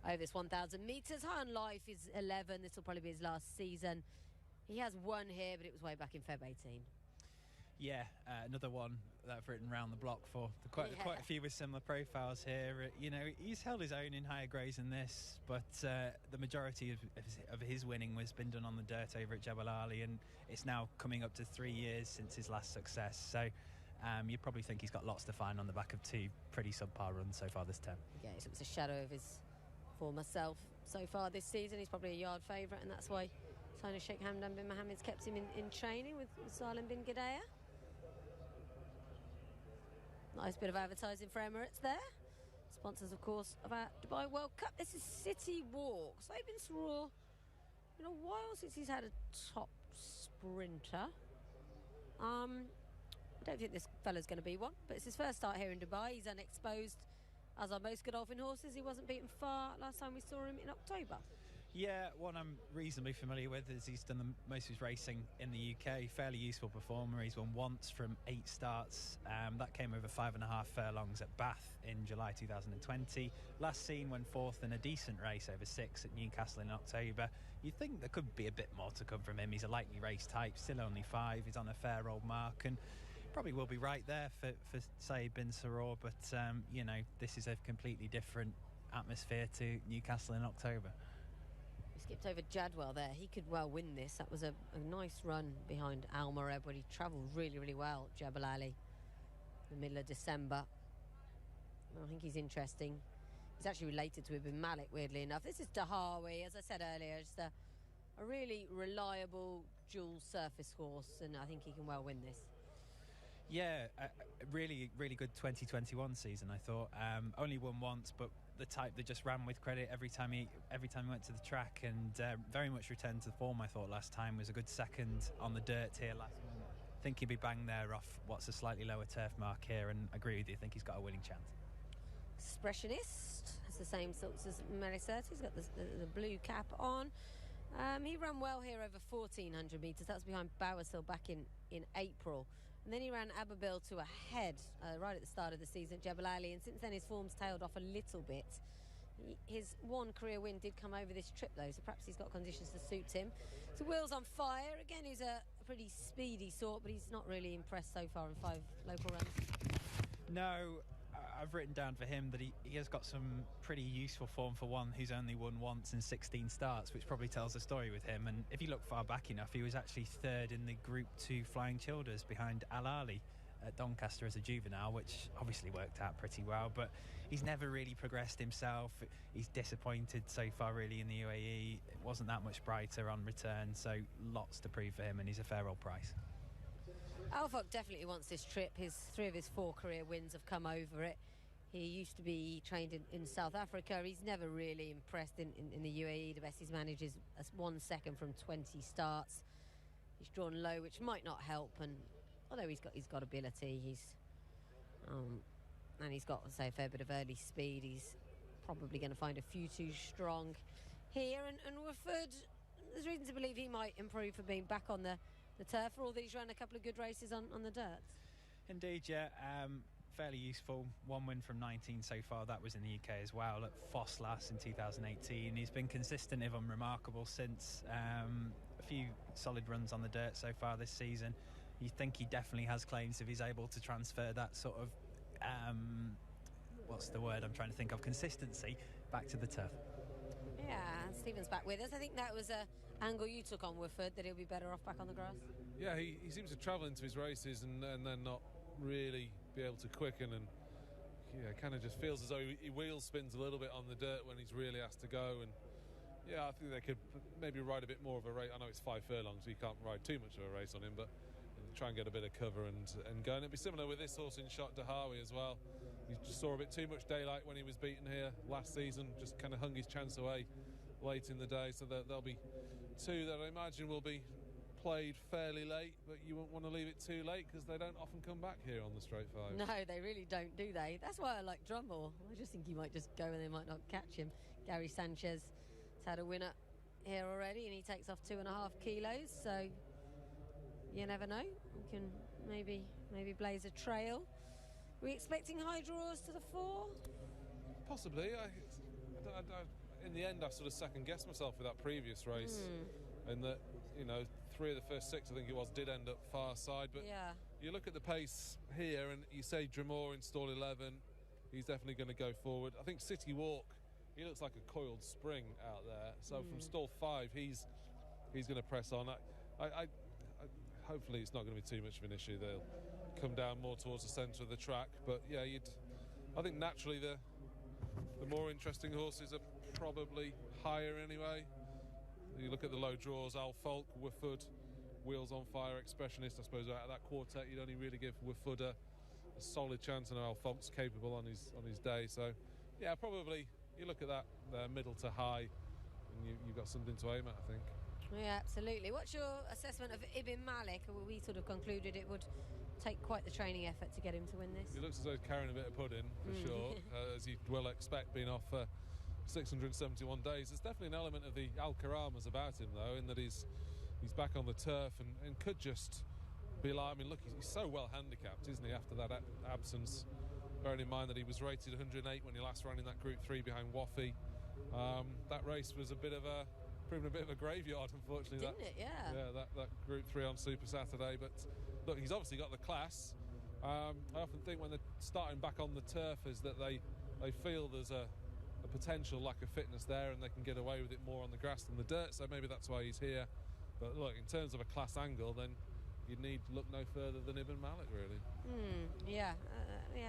A: over this 1,000 metres. High on Life is 11. This will probably be his last season. He has won here, but it was way back in Feb 18.
B: Yeah, another one that I've written round the block for. Quite a few with similar profiles here. You know, he's held his own in higher grades than this, but the majority of his winning has been done on the dirt over at Jebel Ali, and it's now coming up to 3 years since his last success. So you probably think he's got lots to find on the back of 2 pretty subpar runs so far this term. Yeah, he looks a shadow of his former self so far this season. He's probably a yard favourite, and that's why Tony Sheikh Hamdan bin Mohammed's kept him in training with Salim bin Gidea. Nice bit of advertising for Emirates there.
A: sponsors, of course, of our Dubai World Cup. This is City Walk. Sabin Saror, been a while since he's had a top sprinter. I don't think this fella's going to be one, but it's his first start here in Dubai. He's unexposed, as are most Godolphin horses. He wasn't beaten far last time we saw him in October.
B: Yeah, one I'm reasonably familiar with is he's done most of his racing in the UK. Fairly useful performer. He's won once from 8 starts. That came over 5.5 furlongs at Bath in July 2020. Last seen went 4th in a decent race over 6 at Newcastle in October. You'd think there could be a bit more to come from him. He's a lightly raced type, still only 5. He's on a fair old mark and probably will be right there for Saeed bin Saror. But, you know, this is a completely different atmosphere to Newcastle in October.
A: Skipped over Jadwell there. He could well win this. That was a nice run behind Al Mureb, but he travelled really, really well at Jebel Ali in the middle of December. I think he's interesting. He's actually related to Ibn Malik, weirdly enough. This is Dahawi, as I said earlier, just a really reliable dual surface horse, and I think he can well win this.
B: Yeah, a really, really good 2021 season, I thought. Only won once, but the type that just ran with credit every time he went to the track, and very much returned to form, I thought, last time. Was a good second on the dirt here last month. I think he'd be bang there off what's a slightly lower turf mark here, and I agree with you. I think he's got a winning chance.
A: Expressionist has the same sorts as Melisert. He's got the blue cap on. He ran well here over 1,400 metres. That was behind Bowershill back in April. And then he ran Aberbil to a head right at the start of the season at Jebel Ali, and since then his form's tailed off a little bit. His one career win did come over this trip though, so perhaps he's got conditions to suit him. So Will's on fire. Again, he's a pretty speedy sort, but he's not really impressed so far in 5 local runs.
B: No, I've written down for him that he has got some pretty useful form for one who's only won once in 16 starts, which probably tells the story with him. And if you look far back enough, he was actually 3rd in the Group 2 Flying Childers behind Al Ali at Doncaster as a juvenile, which obviously worked out pretty well, but he's never really progressed himself. He's disappointed so far really in the UAE. It wasn't that much brighter on return, so lots to prove for him, and he's a fair old price.
A: Alfok definitely wants this trip. 3 of his 4 career wins have come over it. He used to be trained in South Africa. He's never really impressed in the UAE. The best he's managed is 1 second from 20 starts. He's drawn low, which might not help. And although he's got ability, and he's got, say, a fair bit of early speed. He's probably going to find a few too strong here. And Woodford, there's reason to believe he might improve for being back on the turf. For all these, ran a couple of good races on the dirt.
B: Indeed, yeah. Fairly useful. 1 win from 19 so far. That was in the UK as well at Foss last in 2018. He's been consistent, if unremarkable, since. A few solid runs on the dirt so far this season. You think he definitely has claims if he's able to transfer that sort of what's the word I'm trying to think of, consistency back to the turf.
A: Yeah, Stephen's back with us. I think that was a angle you took on Woodford, that he'll be better off back on the grass.
C: Yeah, he seems to travel into his races and then not really be able to quicken, and kind of just feels as though he wheel spins a little bit on the dirt when he's really asked to go. And yeah, I think they could maybe ride a bit more of a race. I know it's 5 furlongs, so you can't ride too much of a race on him, but try and get a bit of cover and go. And it'd be similar with this horse in Shot Dahawi as well. He just saw a bit too much daylight when he was beaten here last season, just kind of hung his chance away late in the day. So there'll be 2 that I imagine will be played fairly late, but you won't want to leave it too late because they don't often come back here on the straight 5.
A: No, they really don't, do they? That's why I like Drummore. I just think he might just go and they might not catch him. Gary Sanchez has had a winner here already, and he takes off 2.5 kilos, so you never know. We can maybe blaze a trail. Are we expecting high draws to the 4?
C: Possibly. In the end, I sort of second-guessed myself with that previous race, and that, 3 of the first 6, I think it was, did end up far side. But
A: yeah,
C: you look at the pace here, and you say Drumore in stall 11, he's definitely going to go forward. I think City Walk, he looks like a coiled spring out there. So from stall 5, he's going to press on. I hopefully it's not going to be too much of an issue. They'll come down more towards the centre of the track. But yeah, I think naturally the more interesting horses are probably higher anyway. You look at the low draws, Al Falk, Woodford, Wheels on Fire, Expressionist. I suppose out of that quartet, you'd only really give Woodford a solid chance. I know Al Falk's capable on his day, so yeah, probably you look at that middle to high, and you've got something to aim at, I think.
A: Yeah, absolutely. What's your assessment of Ibn Malik? We sort of concluded it would take quite the training effort to get him to win this.
C: He looks as though he's carrying a bit of pudding, for sure, as you'd well expect, being off 671 days. There's definitely an element of the Al-Karamas about him, though, in that he's back on the turf and could just be like, I mean, look, he's so well handicapped, isn't he, after that absence, bearing in mind that he was rated 108 when he last ran in that Group 3 behind Waffy. That race was proven a bit of a graveyard, unfortunately.
A: Didn't it? Yeah.
C: Yeah, that Group 3 on Super Saturday. But look, he's obviously got the class. I often think when they're starting back on the turf is that they feel there's a potential lack of fitness there, and they can get away with it more on the grass than the dirt. So maybe that's why he's here. But look, in terms of a class angle, then you'd need look no further than Ibn Malik, really.
A: Yeah,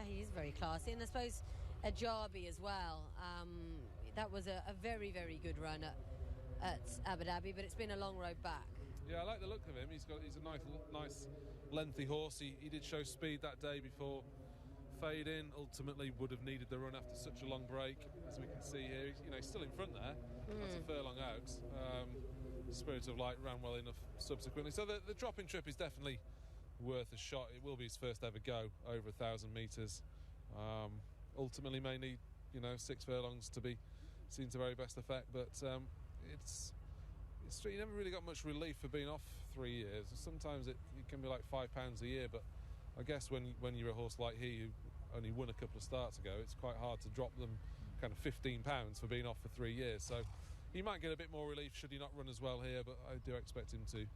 A: he is very classy, and I suppose Ajabi as well. That was a very, very good run at Abu Dhabi, but it's been a long road back.
C: Yeah, I like the look of him. He's a nice lengthy horse. He did show speed that day before fading. Ultimately, would have needed the run after such a long break, as we can see here. He's still in front there. That's a furlong out. Spirit of Light ran well enough subsequently. So the drop-in trip is definitely worth a shot. It will be his first ever go over 1,000 metres. Ultimately, may need 6 furlongs to be seen to very best effect, but it's you never really got much relief for being off 3 years. Sometimes it can be like £5 a year, but I guess when you're a horse like he, who only won a couple of starts ago, it's quite hard to drop them kind of £15 for being off for 3 years. So he might get a bit more relief should he not run as well here, but I do expect him to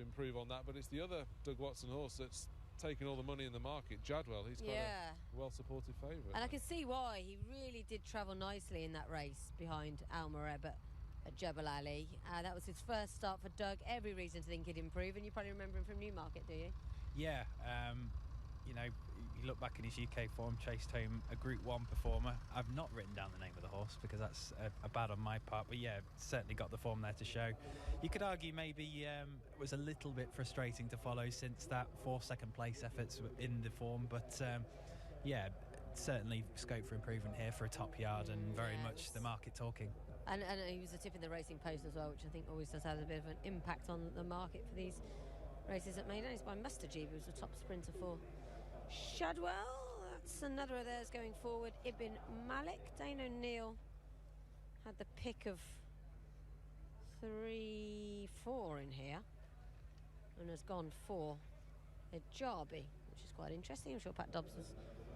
C: improve on that. But it's the other Doug Watson horse that's taking all the money in the market, Jadwell. He's quite a well-supported favourite.
A: And I can see why. He really did travel nicely in that race behind Al Mareb at Jebel Ali. That was his first start for Doug. Every reason to think he'd improve, and you probably remember him from Newmarket, do you?
B: Yeah, you look back in his UK form, chased home a Group 1 performer. I've not written down the name of the horse because that's a bad on my part, but yeah, certainly got the form there to show. You could argue maybe it was a little bit frustrating to follow since that 4 second place efforts in the form, but yeah, certainly scope for improvement here for a top yard, and very much the market talking.
A: And he was a tip in the Racing Post as well, which I think always does have a bit of an impact on the market for these races at Maidan. It's by Mustajib, who's the top sprinter for Shadwell. That's another of theirs going forward. Ibn Malik. Dane O'Neill had the pick of 3-4 in here and has gone for Ajabi, which is quite interesting. I'm sure Pat Dobbs was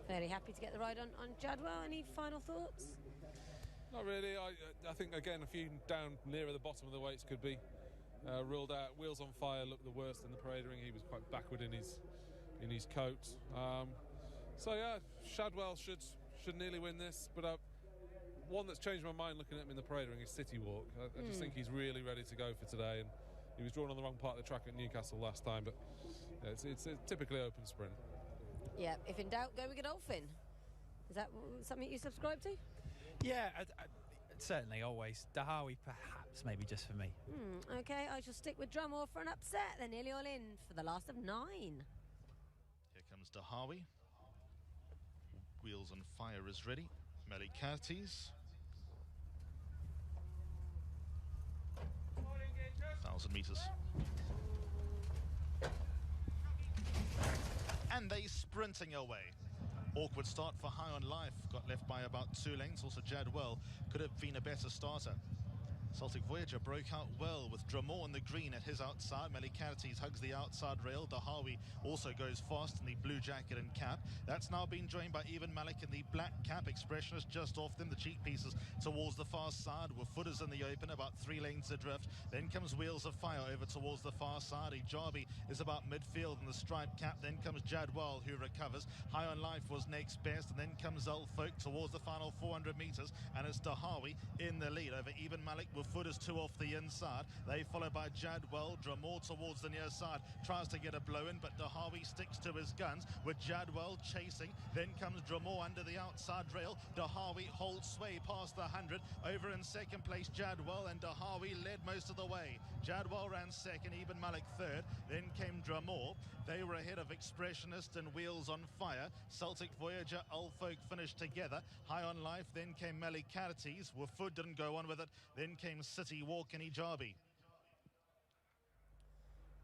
A: fairly happy to get the ride on Jadwell. Any final thoughts?
C: Not really. I think, again, a few down nearer the bottom of the weights could be ruled out. Wheels on Fire looked the worst in the parade ring. He was quite backward in his coat. So yeah, Shadwell should nearly win this, but one that's changed my mind looking at him in the parade ring is City Walk. I just think he's really ready to go for today, and he was drawn on the wrong part of the track at Newcastle last time, but yeah, it's a typically open sprint.
A: Yeah, if in doubt, go with Godolphin. Is that something you subscribe to?
B: Yeah, certainly, always. Dahawi, perhaps, maybe just for me.
A: Okay, I shall stick with Drumore for an upset. They're nearly all in for the last of 9.
D: Here comes Dahawi. Wheels on Fire is ready. Meli Curtis. 1,000 metres. And they sprinting away. Awkward start for High on Life. Got left by about 2 lengths. Also Jadwell could have been a better starter. Celtic Voyager broke out well with Drumore on the green at his outside. Melikarites hugs the outside rail. Dahawi also goes fast in the blue jacket and cap. That's now been joined by Ibn Malik in the black cap. Expressionist just off them. The cheek pieces towards the far side with footers in the open, about 3 lengths adrift. Then comes Wheels of Fire over towards the far side. Ijabi is about midfield in the striped cap. Then comes Jadwell, who recovers. High on Life was next best, and then comes Elfolk towards the final 400 metres, and it's Dahawi in the lead over Ibn Malik with footers 2 off the inside. They followed by Jadwell. Dramore towards the near side, tries to get a blow in, but Dahawi sticks to his guns with Jadwell chasing. Then comes Dramore under the outside rail. Dahawi holds sway past the 100. Over in second place, Jadwell, and Dahawi led most of the way. Jadwell ran second, Ibn Malik third. Then came Dramore. They were ahead of Expressionist and Wheels on Fire. Celtic Voyager, Ulfolk finished together. High on Life, then came Malikarities. Wafud didn't go on with it. Then came City Walk and Ijabi.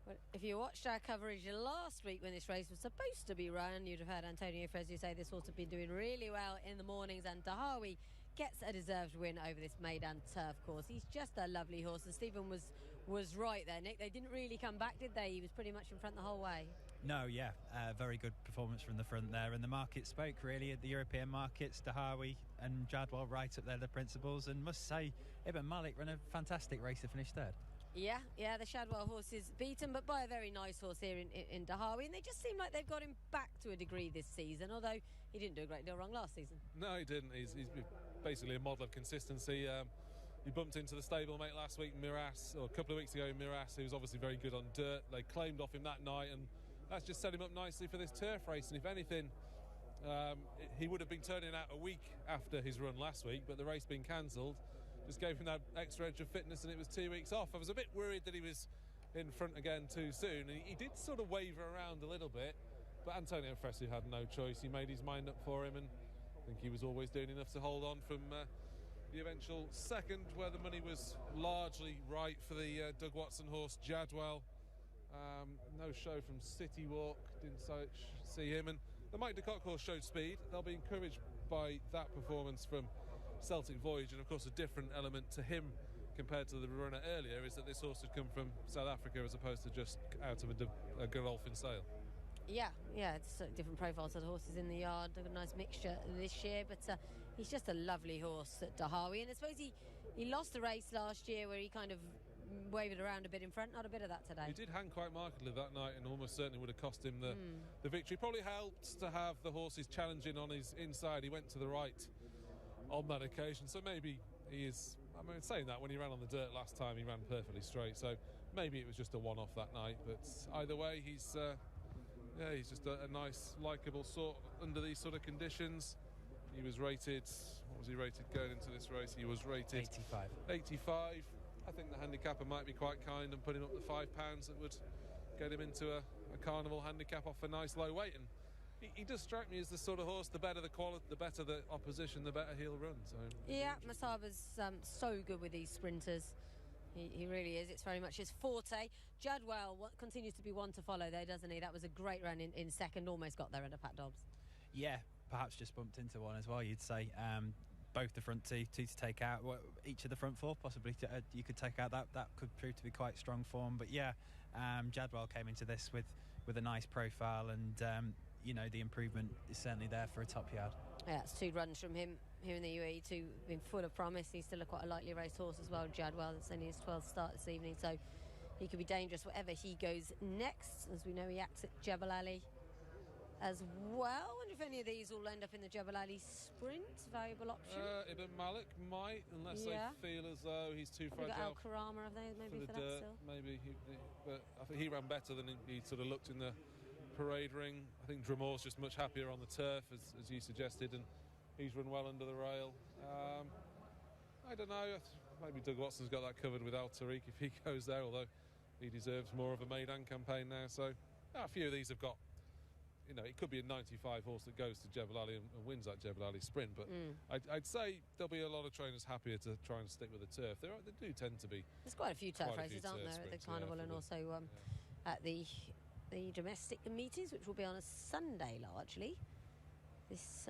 A: Well, if you watched our coverage last week when this race was supposed to be run, you'd have heard Antonio Fresu say this horse had been doing really well in the mornings, and Dahawi gets a deserved win over this Maidan turf course. He's just a lovely horse, and Stephen was right there, Nick. They didn't really come back, did they? He was pretty much in front the whole way.
B: No, yeah, very good performance from the front there, and the market spoke really at the European markets. Dahawi and Jadwell right up there, the principals, and must say Ibn Malik ran a fantastic race to finish third.
A: Yeah, the Shadwell horse is beaten, but by a very nice horse here in Dahawi, and they just seem like they've got him back to a degree this season, although he didn't do a great deal wrong last season.
C: No, he didn't. He's basically a model of consistency. He bumped into the stablemate last week, Miras, or a couple of weeks ago, Miras, who was obviously very good on dirt. They claimed off him that night, and that's just set him up nicely for this turf race. And if anything, he would have been turning out a week after his run last week, but the race being cancelled just gave him that extra edge of fitness, and it was 2 weeks off. I was a bit worried that he was in front again too soon, and he did sort of waver around a little bit, but Antonio Fresu had no choice. He made his mind up for him, and I think he was always doing enough to hold on from the eventual second, where the money was largely right for the Doug Watson horse Jadwell. No show from City Walk, didn't see him, and the Mike de Kock horse showed speed. They'll be encouraged by that performance from Celtic Voyage, and of course a different element to him compared to the runner earlier is that this horse had come from South Africa as opposed to just out of a Godolphin sale.
A: Yeah, it's a different profile to the horses in the yard. They've got a nice mixture this year, but he's just a lovely horse at Dahawi, and I suppose he lost the race last year where he kind of wavered around a bit in front. Not a bit of that today.
C: He did hang quite markedly that night, and almost certainly would have cost him the victory. Probably helped to have the horses challenging on his inside. He went to the right on that occasion, so maybe he is. I mean, saying that, when he ran on the dirt last time, he ran perfectly straight, so maybe it was just a one-off that night. But either way, he's just a nice, likeable sort under these sort of conditions. He was rated, what was he rated going into this race? He was rated 85. I think the handicapper might be quite kind and put him up the £5 that would get him into a carnival handicap off a nice low weight. And he does strike me as the sort of horse, the better the quality, the better the opposition, the better he'll run. So
A: yeah, Masaba's so good with these sprinters. He really is. It's very much his forte. Jadwell continues to be one to follow there, doesn't he? That was a great run in second, almost got there under Pat Dobbs.
B: Yeah, perhaps just bumped into one as well, you'd say. Both the front two to take out. Each of the front four possibly you could take out. That could prove to be quite strong form. But yeah, Jadwell came into this with a nice profile, and the improvement is certainly there for a top yard.
A: Yeah, it's 2 runs from him here in the UAE, 2 been full of promise. He's still quite a lightly raced horse as well, Jadwell. It's only his 12th start this evening, so he could be dangerous wherever he goes next. As we know, he acts at Jebel Ali as well. I wonder if any of these will end up in the Jebel Ali sprint. Valuable option.
C: Ibn Malik might, unless they feel as though he's too fragile.
A: Got Al Karama, have they? Maybe for that
C: dirt,
A: still.
C: Maybe, but I think he ran better than he sort of looked in the parade ring. I think Dramore's just much happier on the turf, as you suggested, and he's run well under the rail. I don't know. Maybe Doug Watson's got that covered with Al Tariq if he goes there, although he deserves more of a Maidan campaign now. So a few of these have got. It could be a 95 horse that goes to Jebel Ali and wins that Jebel Ali sprint, but I'd say there'll be a lot of trainers happier to try and stick with the turf. They do tend to be.
A: There's quite a few turf races, aren't there, at the carnival, and also at the domestic meetings, which will be on a Sunday largely. This